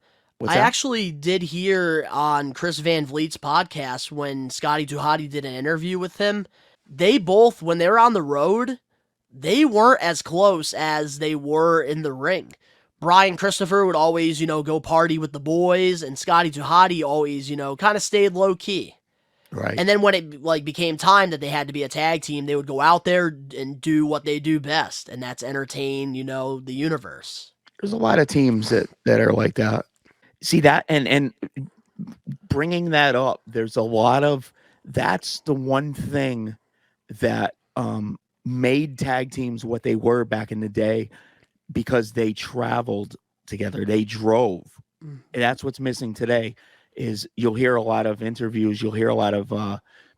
I actually did hear on Chris Van Vliet's podcast when Scotty Too Hottie did an interview with him. They both, when they were on the road, they weren't as close as they were in the ring. Brian Christopher would always, go party with the boys, and Scotty Too Hottie always, kind of stayed low key. Right. And then when it became time that they had to be a tag team, they would go out there and do what they do best, and that's entertain, the universe. There's a lot of teams that are like that. See that, and bringing that up, there's a lot of, that's the one thing that made tag teams what they were back in the day, because they traveled together, they drove. And that's what's missing today. Is you'll hear a lot of interviews, you'll hear a lot of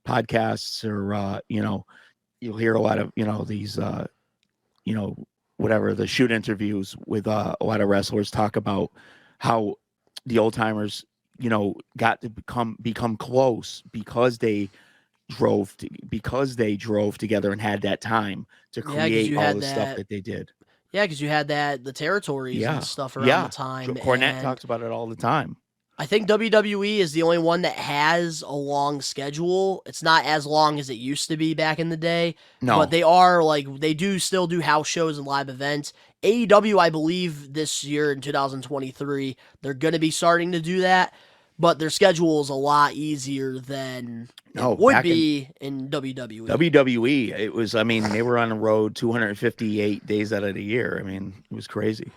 podcasts, or you'll hear a lot of these whatever, the shoot interviews with a lot of wrestlers talk about how the old timers got to become close because they drove together and had that time to create all the stuff that they did. Yeah, because you had the territories and stuff around the time. Cornette talks about it all the time. I think WWE is the only one that has a long schedule. It's not as long as it used to be back in the day. No. But they are, they do still do house shows and live events. AEW, I believe, this year in 2023, they're going to be starting to do that. But their schedule is a lot easier than it would be in WWE. WWE, it was, they were on the road 258 days out of the year. It was crazy.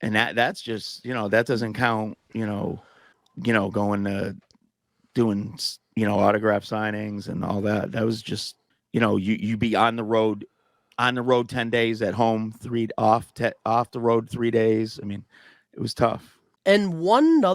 And that's just, that doesn't count, going to doing, autograph signings and all that. That was just, you be on the road 10 days, at home 3 off the road 3 days. It was tough. And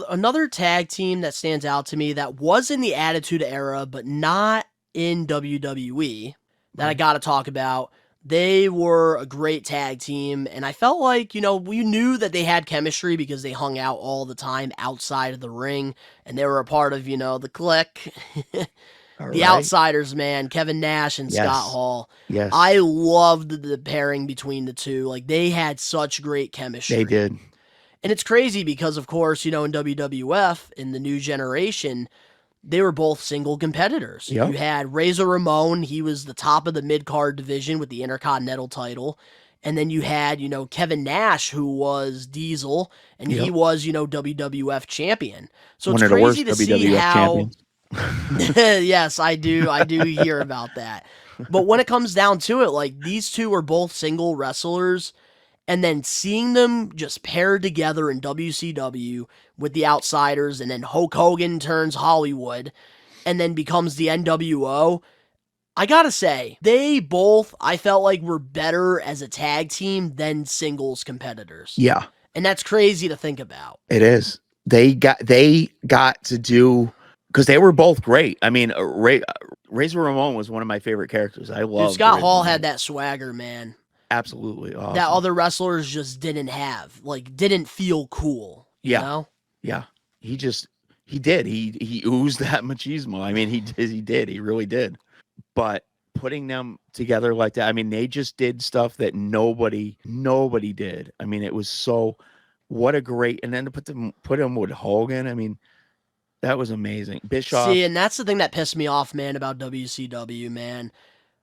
another tag team that stands out to me that was in the Attitude Era, but not in WWE, that I got to talk about. They were a great tag team, and I felt like, we knew that they had chemistry because they hung out all the time outside of the ring, and they were a part of, the Clique. The Outsiders, man, Kevin Nash and Scott Hall. Yes. I loved the pairing between the two. They had such great chemistry. They did. And it's crazy because, of course, in WWF, in the new generation, they were both single competitors. Yep. You had Razor Ramon. He was the top of the mid-card division with the Intercontinental title. And then you had, Kevin Nash, who was Diesel, and he was, WWF champion. So One it's of the crazy worst to see WWF how... champions. Yes, I do hear about that. But when it comes down to it, these two are both single wrestlers. And then seeing them just paired together in WCW with the Outsiders, and then Hulk Hogan turns Hollywood and then becomes the NWO. I gotta say, they both, I felt like, were better as a tag team than singles competitors. Yeah. And that's crazy to think about. It is. They got to do, because they were both great. Razor Ramon was one of my favorite characters. I love Scott Hall had that swagger, man. Absolutely awesome. That other wrestlers just didn't have, didn't feel cool. You know? Yeah. He did. He oozed that machismo. He did. He really did. But putting them together like that, they just did stuff that nobody did. It was so, what a great, and then to put them with Hogan. That was amazing. Bischoff. See, and that's the thing that pissed me off, man, about WCW, man.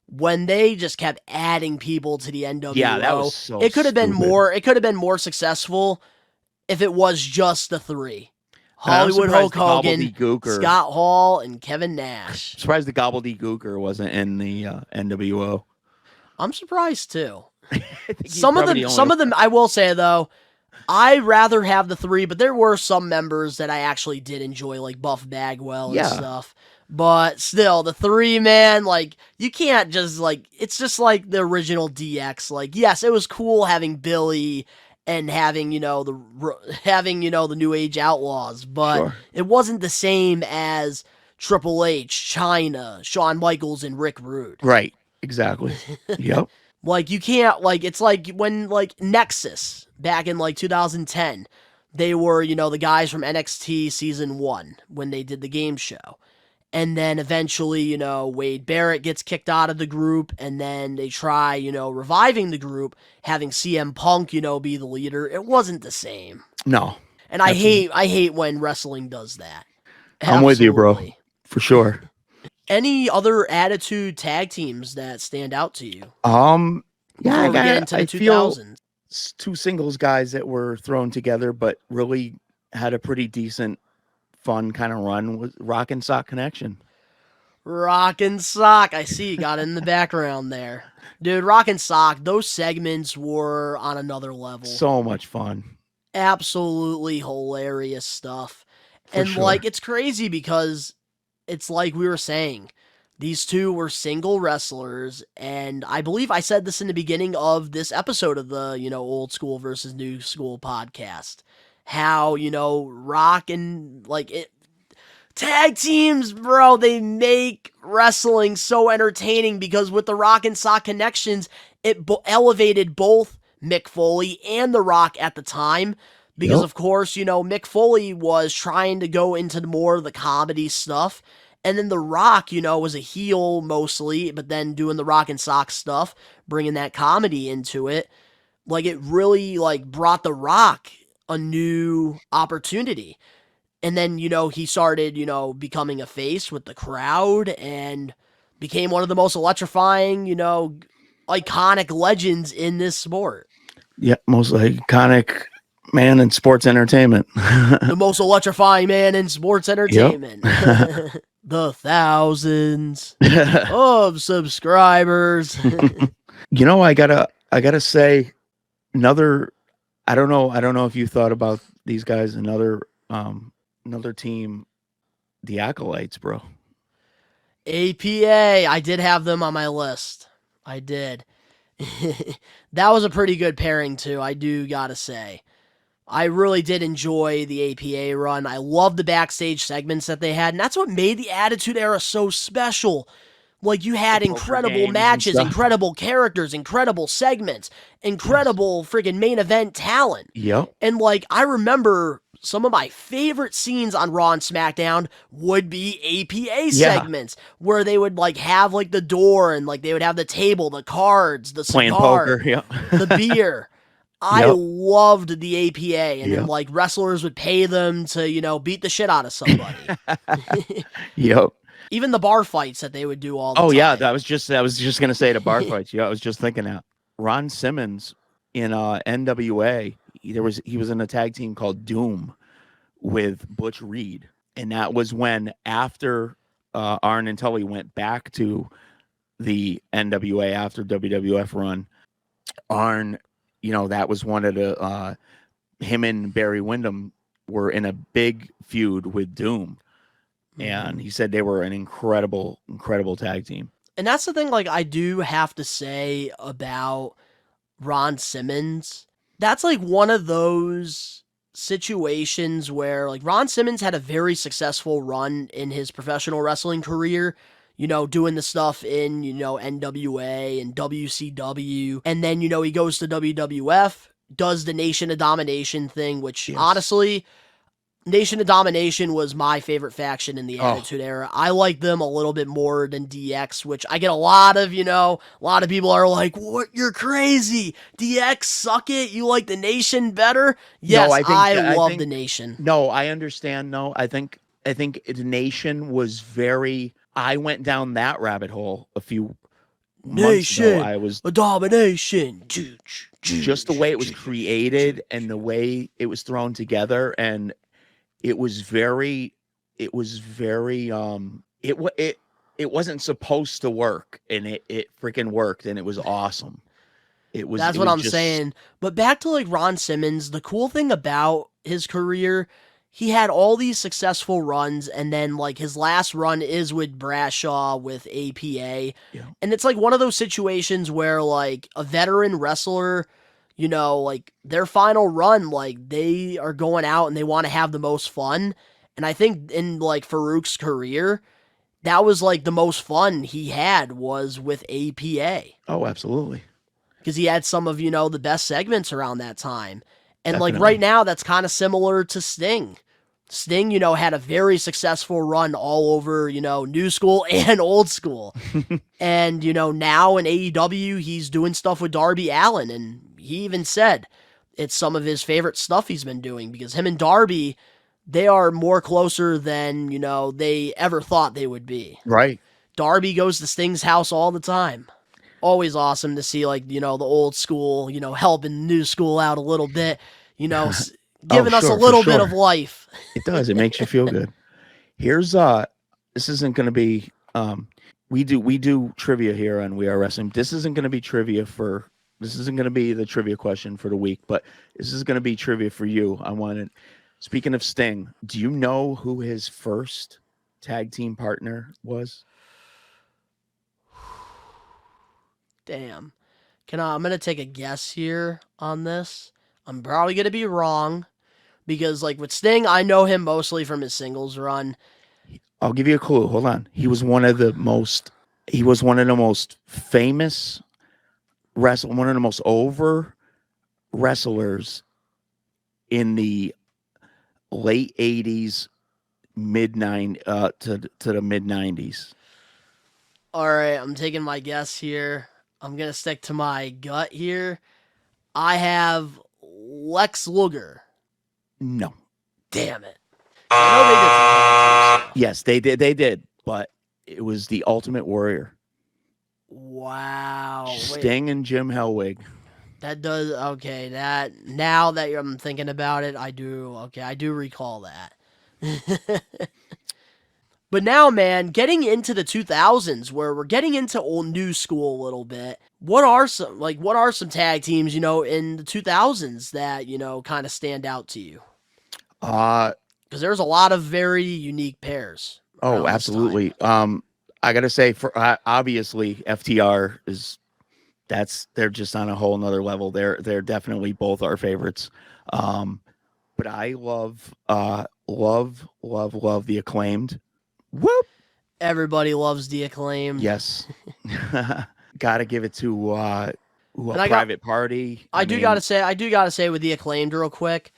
when they just kept adding people to the NWO. Yeah, that was so it could have been stupid. more. It could have been more successful if it was just the three: And I'm Hollywood surprised Hulk the Hogan, gobbledygooker- Scott Hall, and Kevin Nash. Surprised the gobbledygooker wasn't in the NWO. I'm surprised too. I think he's Some of probably them, I will say though, I'd rather have the three, but there were some members that I actually did enjoy, like Buff Bagwell and stuff. But still, the three, man, like, you can't just, like, it's just like the original DX. Like, yes, it was cool having Billy and having, the New Age Outlaws, but it wasn't the same as Triple H, Chyna, Shawn Michaels, and Rick Rude. Right. Exactly. Yep. Like, you can't, like, it's like when, like, Nexus, back in, like, 2010, they were, the guys from NXT Season 1, when they did the game show. And then eventually, Wade Barrett gets kicked out of the group, and then they try, reviving the group, having CM Punk, be the leader. It wasn't the same. No. And I hate when wrestling does that. I'm with you, bro. For sure. Any other Attitude tag teams that stand out to you? Yeah, get into the I feel 2000s. two singles guys that were thrown together, but really had a pretty decent, fun kind of run with Rock and Sock Connection. Rock and Sock. I see you got it in the background there. Dude, Rock and Sock, those segments were on another level. So much fun. Absolutely hilarious stuff. And sure. like, it's crazy because it's like we were saying, these two were single wrestlers, and I believe I said this in the beginning of this episode of the, old school versus new school podcast. How, Rock and, like, tag teams, bro, they make wrestling so entertaining because with the Rock and Sock connections, it elevated both Mick Foley and The Rock at the time. Because, of course, Mick Foley was trying to go into more of the comedy stuff. And then The Rock, was a heel mostly, but then doing the Rock and Sock stuff, bringing that comedy into it. Like, it really, like, brought The Rock a new opportunity. And then, he started, becoming a face with the crowd and became one of the most electrifying, iconic legends in this sport. Yeah, most iconic man in sports entertainment. The most electrifying man in sports entertainment. Yep. The thousands of subscribers. I gotta say, another. I don't know if you thought about these guys. Another team, the Acolytes, bro. APA. I did have them on my list. I did. That was a pretty good pairing too. I do gotta say. I really did enjoy the APA run. I love the backstage segments that they had, and that's what made the Attitude Era so special. Like, you had incredible matches, incredible characters, incredible segments, incredible freaking main event talent. Yep. And, like, I remember some of my favorite scenes on Raw and SmackDown would be APA segments, where they would, like, have, like, the door, and, like, they would have the table, the cards, the cigar, playing poker, the beer. I loved the APA, and then, like, wrestlers would pay them to, beat the shit out of somebody. Yep. Even the bar fights that they would do all the time. Oh, yeah, I was just gonna say the bar fights. Yeah, I was just thinking that. Ron Simmons in NWA, he was in a tag team called Doom with Butch Reed. And that was when, after Arn and Tully went back to the NWA after WWF run, Arn, that was one of the him and Barry Windham were in a big feud with Doom. And he said they were an incredible tag team. And that's the thing, like, I do have to say about Ron Simmons. That's, like, one of those situations where, like, Ron Simmons had a very successful run in his professional wrestling career, doing the stuff in, NWA and WCW. And then, he goes to WWF, does the Nation of Domination thing, which honestly, Nation of Domination was my favorite faction in the Attitude Era. I like them a little bit more than DX, which I get a lot of people are like, what? You're crazy. DX, suck it. You like the Nation better? Yes, no, I love the Nation. No, I understand. No, I think the Nation was very, I went down that rabbit hole a few months ago, Nation, I was a domination. just the way it was created and the way it was thrown together, and it was very it wasn't supposed to work, and it freaking worked, and it was awesome. That's It what was I'm just saying. But back to like Ron Simmons, the cool thing about his career, he had all these successful runs, and then like his last run is with Bradshaw with APA. Yeah. And it's like one of those situations where like a veteran wrestler, you know, like their final run, like they are going out and they want to have the most fun. And I think in like Farouk's career, that was like the most fun he had was with APA. Oh, absolutely. Because he had some of, you know, the best segments around that time. And like Definitely. right now, that's kind of similar to Sting. Sting, you know, had a very successful run all over, you know, new school and old school. And, you know, now in AEW, he's doing stuff with Darby Allin. And he even said it's some of his favorite stuff he's been doing because him and Darby, they are more closer than, you know, they ever thought they would be. Right. Darby goes to Sting's house all the time. Always awesome to see, like, you know, the old school, you know, helping the new school out a little bit, you know, giving us a sure, for little bit sure. of life. It does. It makes you feel good. Here's this isn't going to be we do trivia here on We Are Wrestling. This isn't going to be this isn't going to be the trivia question for the week, but this is going to be trivia for you. Speaking of Sting, do you know who his first tag team partner was? Damn. I'm going to take a guess here on this. I'm probably going to be wrong because, like, with Sting, I know him mostly from his singles run. I'll give you a clue. Hold on. He was one of the most famous one of the most over wrestlers in the late 80s, to the mid 90s. All right, I'm taking my guess here. I'm going to stick to my gut here. I have Lex Luger. No. Damn it. I know they did some tag team stuff. Yes, they did, but it was the Ultimate Warrior. Wow. Sting and Jim Hellwig. That does, okay, now that I'm thinking about it, I do recall that. But now, man, getting into the 2000s, where we're getting into old new school a little bit, what are some tag teams, you know, in the 2000s that, you know, kind of stand out to you? Because there's a lot of very unique pairs. Oh, absolutely. I gotta say, for obviously FTR they're just on a whole nother level. They're definitely both our favorites. But I love the Acclaimed. Whoop! Everybody loves the Acclaimed. Yes. Gotta give it to Private Party. I do gotta say with the Acclaimed real quick,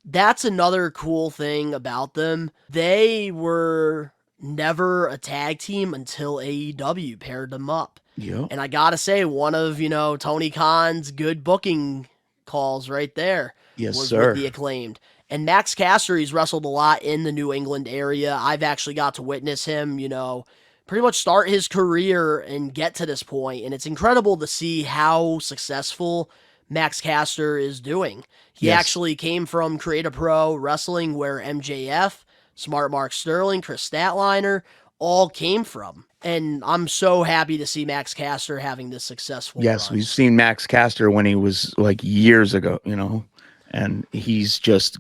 that's another cool thing about them. They were never a tag team until AEW paired them up. Yeah. And I gotta say, one of, you know, Tony Khan's good booking calls right there was sir. with the Acclaimed. And Max Caster, he's wrestled a lot in the New England area. I've actually got to witness him, you know, pretty much start his career and get to this point. And it's incredible to see how successful Max Caster is doing. He actually came from Create a Pro Wrestling, where MJF, Smart Mark Sterling, Chris Statlander all came from. And I'm so happy to see Max Caster having this successful run. We've seen Max Caster when he was like years ago, you know, and he's just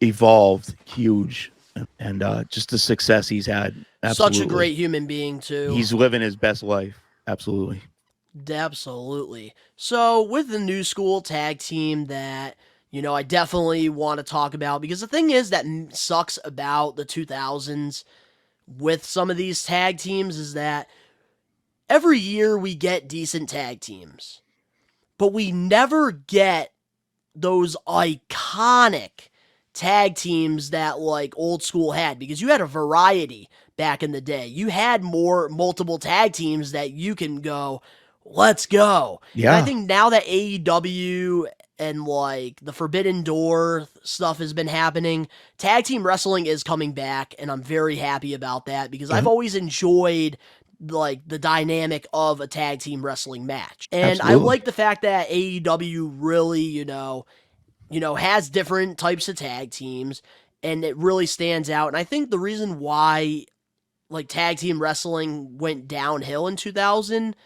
evolved huge, and just the success he's had. Absolutely. Such a great human being too. He's living his best life. Absolutely. So with the new school tag team that, you know, I definitely want to talk about, because the thing is that sucks about the 2000s with some of these tag teams is that every year we get decent tag teams, but we never get those iconic tag teams that like old school had, because you had a variety back in the day. You had multiple tag teams that you can go, let's go. Yeah. And I think now that AEW and like the Forbidden Door stuff has been happening, tag team wrestling is coming back, and I'm very happy about that, because I've always enjoyed like the dynamic of a tag team wrestling match. And Absolutely. I like the fact that AEW really, has different types of tag teams, and it really stands out. And I think the reason why like tag team wrestling went downhill in 2000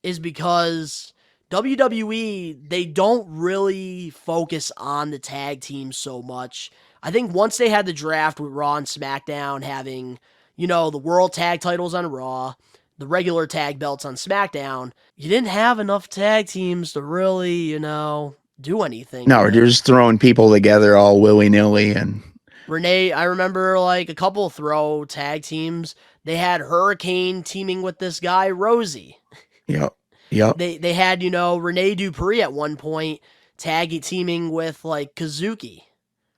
is because WWE, they don't really focus on the tag team so much. I think once they had the draft with Raw and SmackDown having, the world tag titles on Raw, the regular tag belts on SmackDown, you didn't have enough tag teams to really, do anything. No, you're just throwing people together all willy-nilly. And Renee, I remember like a couple throw tag teams. They had Hurricane teaming with this guy, Rosie. Yep. They had, Renee Dupree at one point teaming with like Kazuki.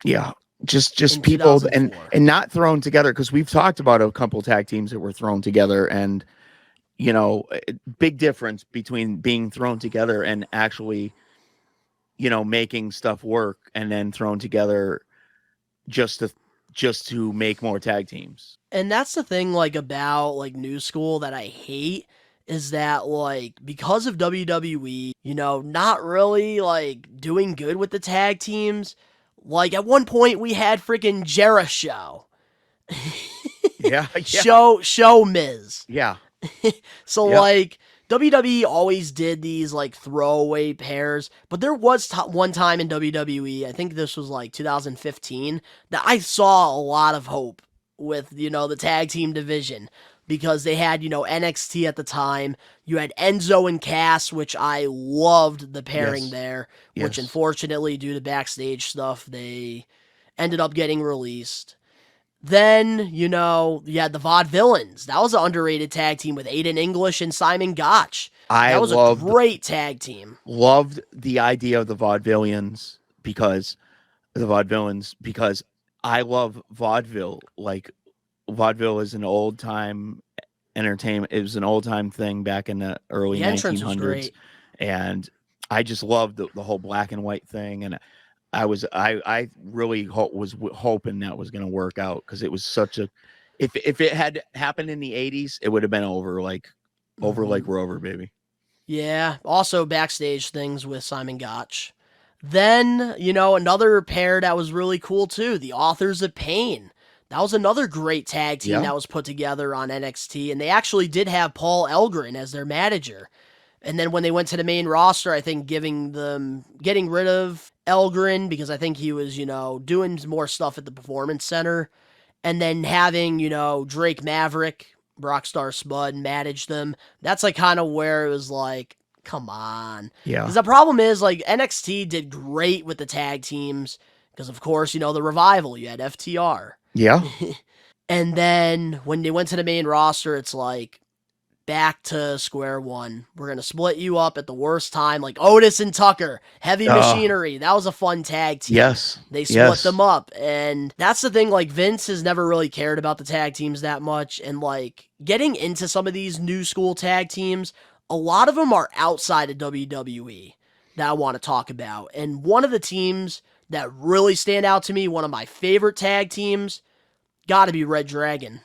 Yeah. Just people and not thrown together, because we've talked about a couple tag teams that were thrown together, and big difference between being thrown together and actually making stuff work, and then thrown together just to make more tag teams. And that's the thing like about like new school that I hate, is that like because of WWE, not really like doing good with the tag teams. Like at one point we had freaking Jericho. Yeah. Show Miz. Yeah. So like WWE always did these like throwaway pairs, but there was one time in WWE, I think this was like 2015, that I saw a lot of hope with, the tag team division, because they had, NXT at the time. You had Enzo and Cass, which I loved the pairing there, which unfortunately, due to backstage stuff, they ended up getting released. Then, you had the Vaudevillains. That was an underrated tag team with Aiden English and Simon Gotch. That was a great tag team. Loved the idea of the Vaudevillains because I love vaudeville. Like, vaudeville is an old time entertainment. It was an old time thing back in the early 1900s, and I just loved the whole black and white thing. And I really was hoping that was going to work out, because it was such a, if it had happened in the 80s, it would have been over like Rover, baby. Yeah. Also backstage things with Simon Gotch. Then, another pair that was really cool too, the Authors of Pain. That was another great tag team that was put together on NXT, and they actually did have Paul Elgrin as their manager. And then when they went to the main roster, I think getting rid of Elgrin, because I think he was, doing more stuff at the Performance Center, and then having, Drake Maverick, Rockstar Spud manage them. That's like kind of where it was like, come on. Yeah. Because the problem is like NXT did great with the tag teams, because of course, the Revival, you had FTR. Yeah. And then when they went to the main roster, it's like back to square one. We're going to split you up at the worst time, like Otis and Tucker, Heavy Machinery. That was a fun tag team. Yes. They split them up. And that's the thing, like Vince has never really cared about the tag teams that much. And like getting into some of these new school tag teams, a lot of them are outside of WWE that I want to talk about. And one of the teams that really stand out to me, one of my favorite tag teams, got to be Red Dragon.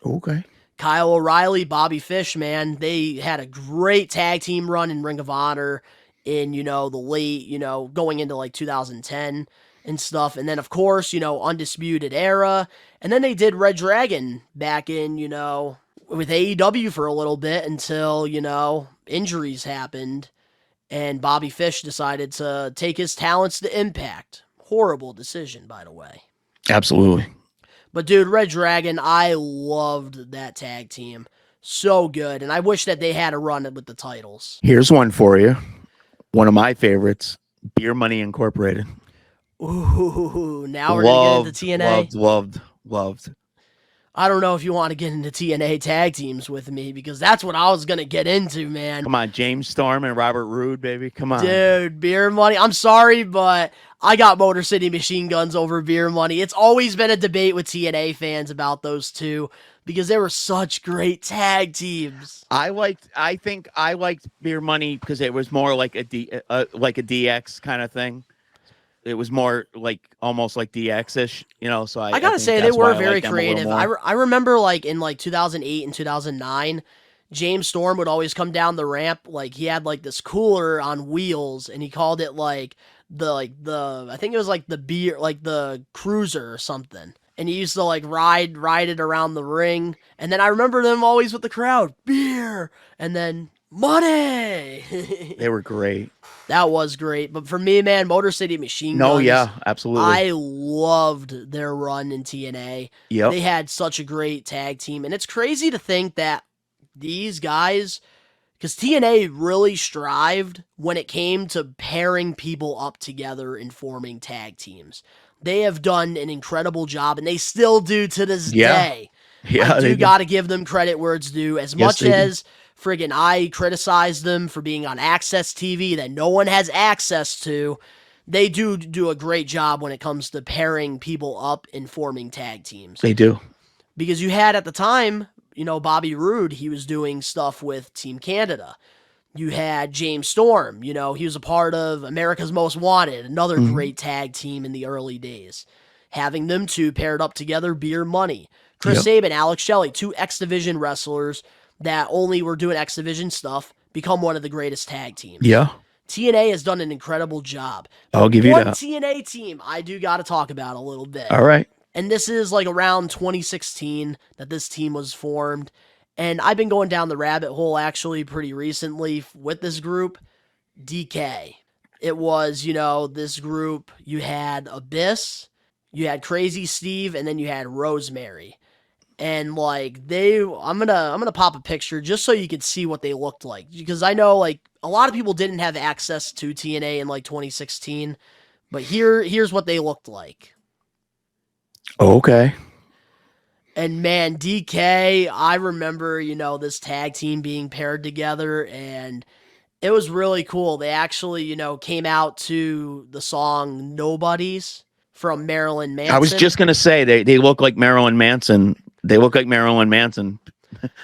Okay. Kyle O'Reilly, Bobby Fish, man, they had a great tag team run in Ring of Honor in, the late, going into like 2010 and stuff. And then, of course, Undisputed Era. And then they did Red Dragon back in, with AEW for a little bit until, injuries happened. And Bobby Fish decided to take his talents to Impact. Horrible decision, by the way. Absolutely. But dude, Red Dragon, I loved that tag team. So good. And I wish that they had a run with the titles. Here's one for you. One of my favorites, Beer Money Incorporated. Ooh, now we're going to get into TNA. Loved. I don't know if you want to get into TNA tag teams with me, because that's what I was going to get into, man. Come on, James Storm and Robert Roode, baby. Come on. Dude, Beer Money. I'm sorry, but I got Motor City Machine Guns over Beer Money. It's always been a debate with TNA fans about those two, because they were such great tag teams. I think I liked Beer Money because it was more like a DX kind of thing. It was more like almost like DX-ish, so I gotta say they were very creative. I remember like in like 2008 and 2009, James Storm would always come down the ramp. Like, he had like this cooler on wheels, and he called it like the I think it was like the beer, like the cruiser or something. And he used to like ride it around the ring. And then I remember them always with the crowd, beer, and then money. They were great. That was great. But for me, man, Motor City Machine Guns. No, yeah, absolutely. I loved their run in TNA. Yep. They had such a great tag team. And it's crazy to think that these guys, because TNA really strived when it came to pairing people up together and forming tag teams. They have done an incredible job, and they still do to this day. Yeah, I do got to give them credit where it's due. As much as friggin' I criticize them for being on Access TV that no one has access to, they do a great job when it comes to pairing people up and forming tag teams. They do. Because you had at the time, you know, Bobby Roode, he was doing stuff with Team Canada. You had James Storm, you know, he was a part of America's Most Wanted, another great tag team in the early days. Having them two paired up together, beer money. Chris Sabin, Alex Shelley, two X Division wrestlers that only were doing X Division stuff, become one of the greatest tag teams. Yeah. TNA has done an incredible job. I'll give you that. One TNA team I do got to talk about a little bit. All right. And this is like around 2016 that this team was formed. And I've been going down the rabbit hole actually pretty recently with this group, DK. It was, you know, this group, you had Abyss, you had Crazy Steve, and then you had Rosemary. And like I'm gonna pop a picture just so you can see what they looked like. Because I know like a lot of people didn't have access to TNA in like 2016. But here's what they looked like. Okay. And man, DK, I remember, you know, this tag team being paired together, and it was really cool. They actually, you know, came out to the song Nobodies from Marilyn Manson. I was just going to say, they look like Marilyn Manson. They look like Marilyn Manson.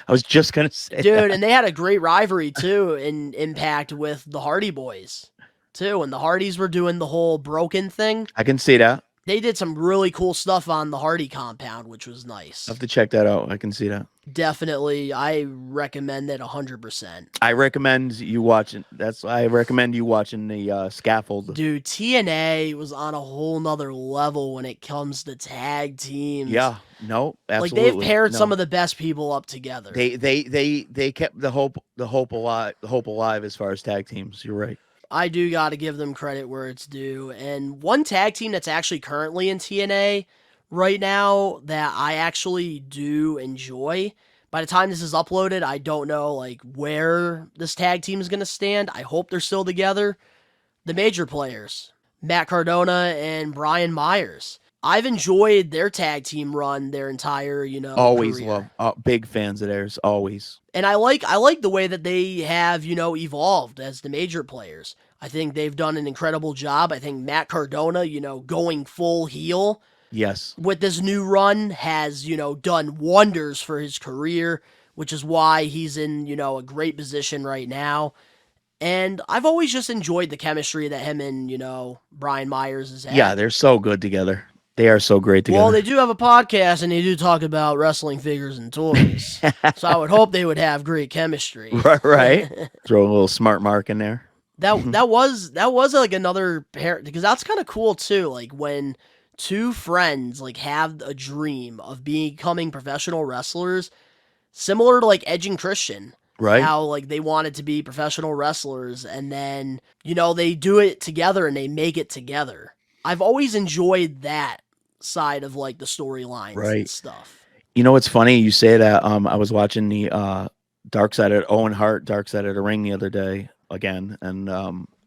I was just going to say Dude, that. And they had a great rivalry, too, in Impact with the Hardy Boys, too. And the Hardys were doing the whole broken thing. I can see that. They did some really cool stuff on the Hardy compound, which was nice. I have to check that out. I can see that. Definitely, I recommend it 100%. I recommend you watching. I recommend you watching the Scaffold. Dude, TNA was on a whole nother level when it comes to tag teams. Yeah, no, absolutely. Like they've paired some of the best people up together. They kept the hope alive as far as tag teams. You're right. I do got to give them credit where it's due. And one tag team that's actually currently in TNA right now that I actually do enjoy. By the time this is uploaded, I don't know like where this tag team is going to stand. I hope they're still together. The Major Players, Matt Cardona and Brian Myers. I've enjoyed their tag team run their entire, always career. love big fans of theirs, always. And I like the way that they have, evolved as the Major Players. I think they've done an incredible job. I think Matt Cardona, going full heel. Yes. With this new run has, done wonders for his career, which is why he's in, a great position right now. And I've always just enjoyed the chemistry that him and, Brian Myers has had. Yeah, they're so good together. They are so great together. Well, they do have a podcast, and they do talk about wrestling figures and toys. So I would hope they would have great chemistry. Right. Throw a little smart mark in there. That was like another pair, because that's kind of cool too. Like when two friends like have a dream of becoming professional wrestlers, similar to like Edge and Christian. Right. How like they wanted to be professional wrestlers, and then they do it together and they make it together. I've always enjoyed that side of like the storylines and stuff. It's funny you say that. I was watching the Dark Side of Owen Hart, Dark Side of the Ring the other day again, and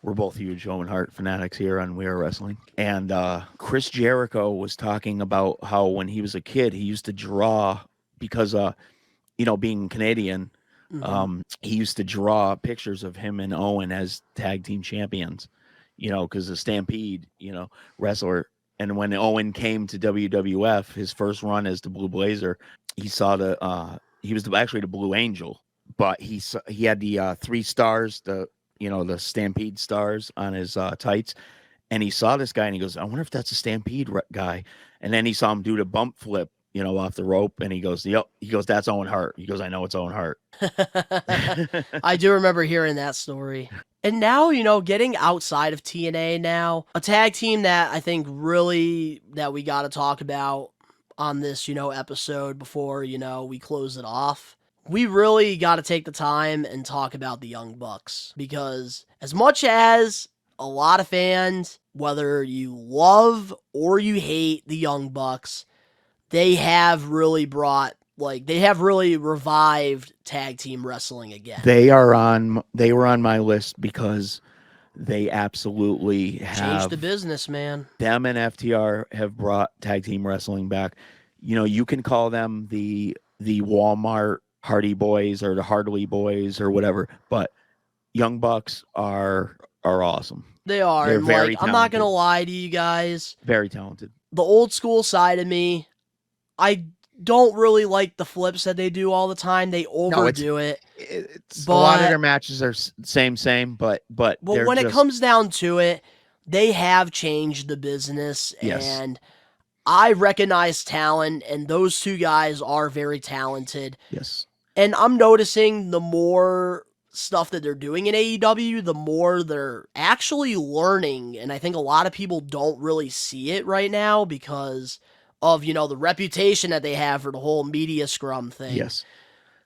we're both huge Owen Hart fanatics here on We Are Wrestling. And Chris Jericho was talking about how when he was a kid, he used to draw because being Canadian, he used to draw pictures of him and Owen as tag team champions. Because the Stampede, wrestler. And when Owen came to WWF, his first run as the Blue Blazer, he saw he was actually the Blue Angel, but he had the 3 stars, the Stampede stars on his tights. And he saw this guy and he goes, I wonder if that's a Stampede guy. And then he saw him do the bump flip off the rope, and he goes, "Yep." He goes, "That's Owen Hart." He goes, "I know it's Owen Hart." I do remember hearing that story. And now, getting outside of TNA now, a tag team that I think really that we got to talk about on this, episode before, we close it off. We really got to take the time and talk about the Young Bucks, because as much as a lot of fans, whether you love or you hate the Young Bucks, they have really revived tag team wrestling again. They were on my list because they absolutely have changed the business, man. Them and FTR have brought tag team wrestling back. You can call them the Walmart Hardy Boys or the Hardly Boys or whatever, but Young Bucks are awesome. They are. They're and very I'm not gonna lie to you guys. Very talented. The old school side of me, I don't really like the flips that they do all the time. They overdo it. A lot of their matches are same, but when it comes down to it, they have changed the business. Yes. And I recognize talent, and those two guys are very talented. Yes. And I'm noticing the more stuff that they're doing in AEW, the more they're actually learning. And I think a lot of people don't really see it right now because of, the reputation that they have for the whole media scrum thing. Yes.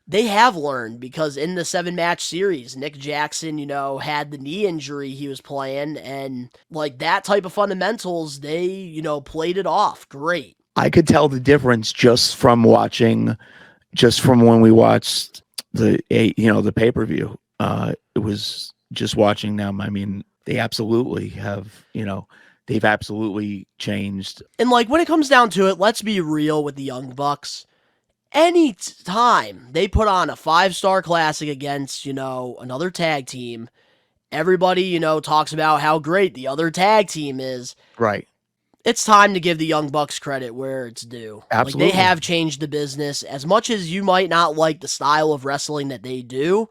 They have learned, because in the 7-match series, Nick Jackson, had the knee injury he was playing, and that type of fundamentals, they, played it off great. I could tell the difference just from when we watched the pay-per-view. It was just watching them. I mean, they absolutely have, they've absolutely changed. And when it comes down to it, let's be real with the Young Bucks. Any time they put on a 5-star classic against, another tag team, everybody, talks about how great the other tag team is. Right. It's time to give the Young Bucks credit where it's due. Absolutely. They have changed the business. As much as you might not like the style of wrestling that they do,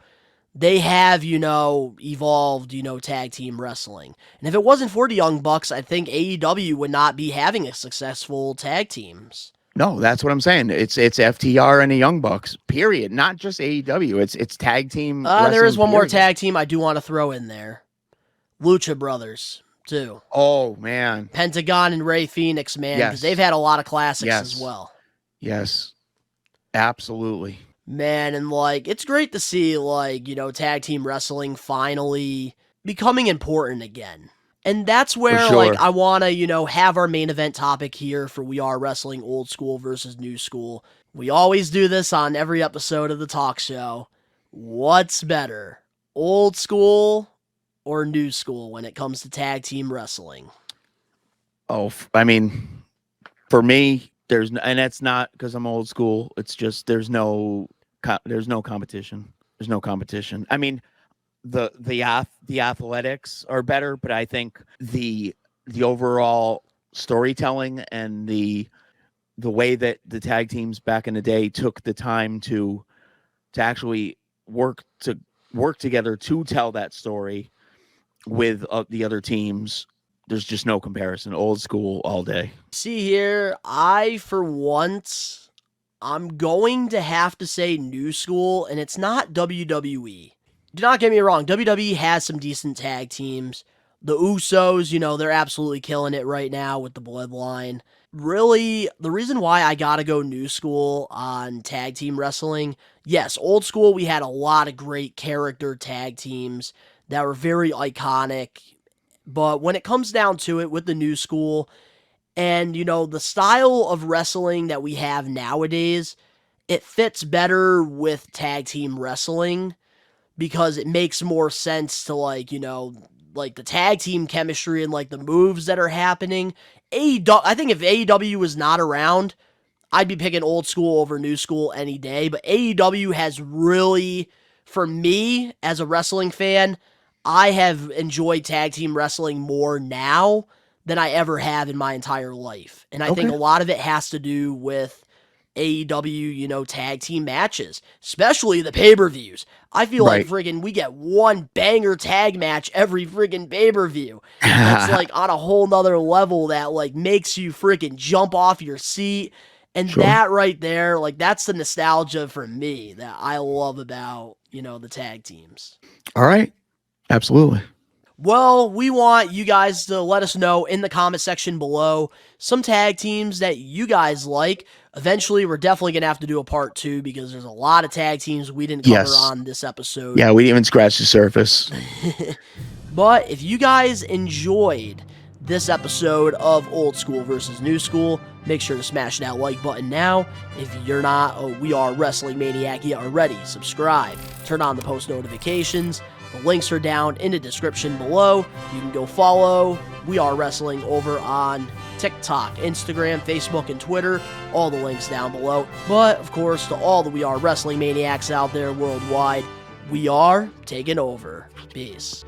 they have, evolved, tag team wrestling. And if it wasn't for the Young Bucks, I think AEW would not be having a successful tag teams. No, that's what I'm saying. It's FTR and the Young Bucks, period. Not just AEW. It's tag team. There is one more period. tag team I do want to throw in there. Lucha Brothers, too. Oh, man. Pentagon and Ray Phoenix, man. Because they've had a lot of classics as well. Yes. Absolutely. Man, and it's great to see, tag team wrestling finally becoming important again. And that's where, I want to, have our main event topic here for We Are Wrestling Old School versus New School. We always do this on every episode of the talk show. What's better, old school or new school when it comes to tag team wrestling? Oh, I mean, for me, and that's not because I'm old school. It's just there's no competition. There's no competition. I mean, the athletics are better, but I think the overall storytelling and the way that the tag teams back in the day took the time to actually work together to tell that story with the other teams, there's just no comparison. Old school all day. See here, for once, I'm going to have to say new school, and it's not WWE. Do not get me wrong, WWE has some decent tag teams. The Usos, they're absolutely killing it right now with the Bloodline. Really, the reason why I gotta go new school on tag team wrestling, yes, old school, we had a lot of great character tag teams that were very iconic. But when it comes down to it with the new school, and, the style of wrestling that we have nowadays, it fits better with tag team wrestling because it makes more sense to, the tag team chemistry and, the moves that are happening. I think if AEW was not around, I'd be picking old school over new school any day. But AEW has really, for me, as a wrestling fan, I have enjoyed tag team wrestling more now than I ever have in my entire life. And I think a lot of it has to do with AEW, tag team matches, especially the pay-per-views. I feel like friggin' we get one banger tag match every friggin' pay-per-view. It's on a whole nother level that makes you friggin' jump off your seat. And that right there, like, that's the nostalgia for me that I love about, the tag teams. All right. Absolutely. Well, we want you guys to let us know in the comment section below some tag teams that you guys like. Eventually, we're definitely going to have to do a part 2 because there's a lot of tag teams we didn't cover on this episode. Yeah, we didn't even scratch the surface. But if you guys enjoyed this episode of Old School versus New School, make sure to smash that like button now. If you're not a We Are Wrestling Maniac yet already, subscribe, turn on the post notifications. The links are down in the description below. You can go follow We Are Wrestling over on TikTok, Instagram, Facebook, and Twitter. All the links down below. But, of course, to all the We Are Wrestling Maniacs out there worldwide, we are taking over. Peace.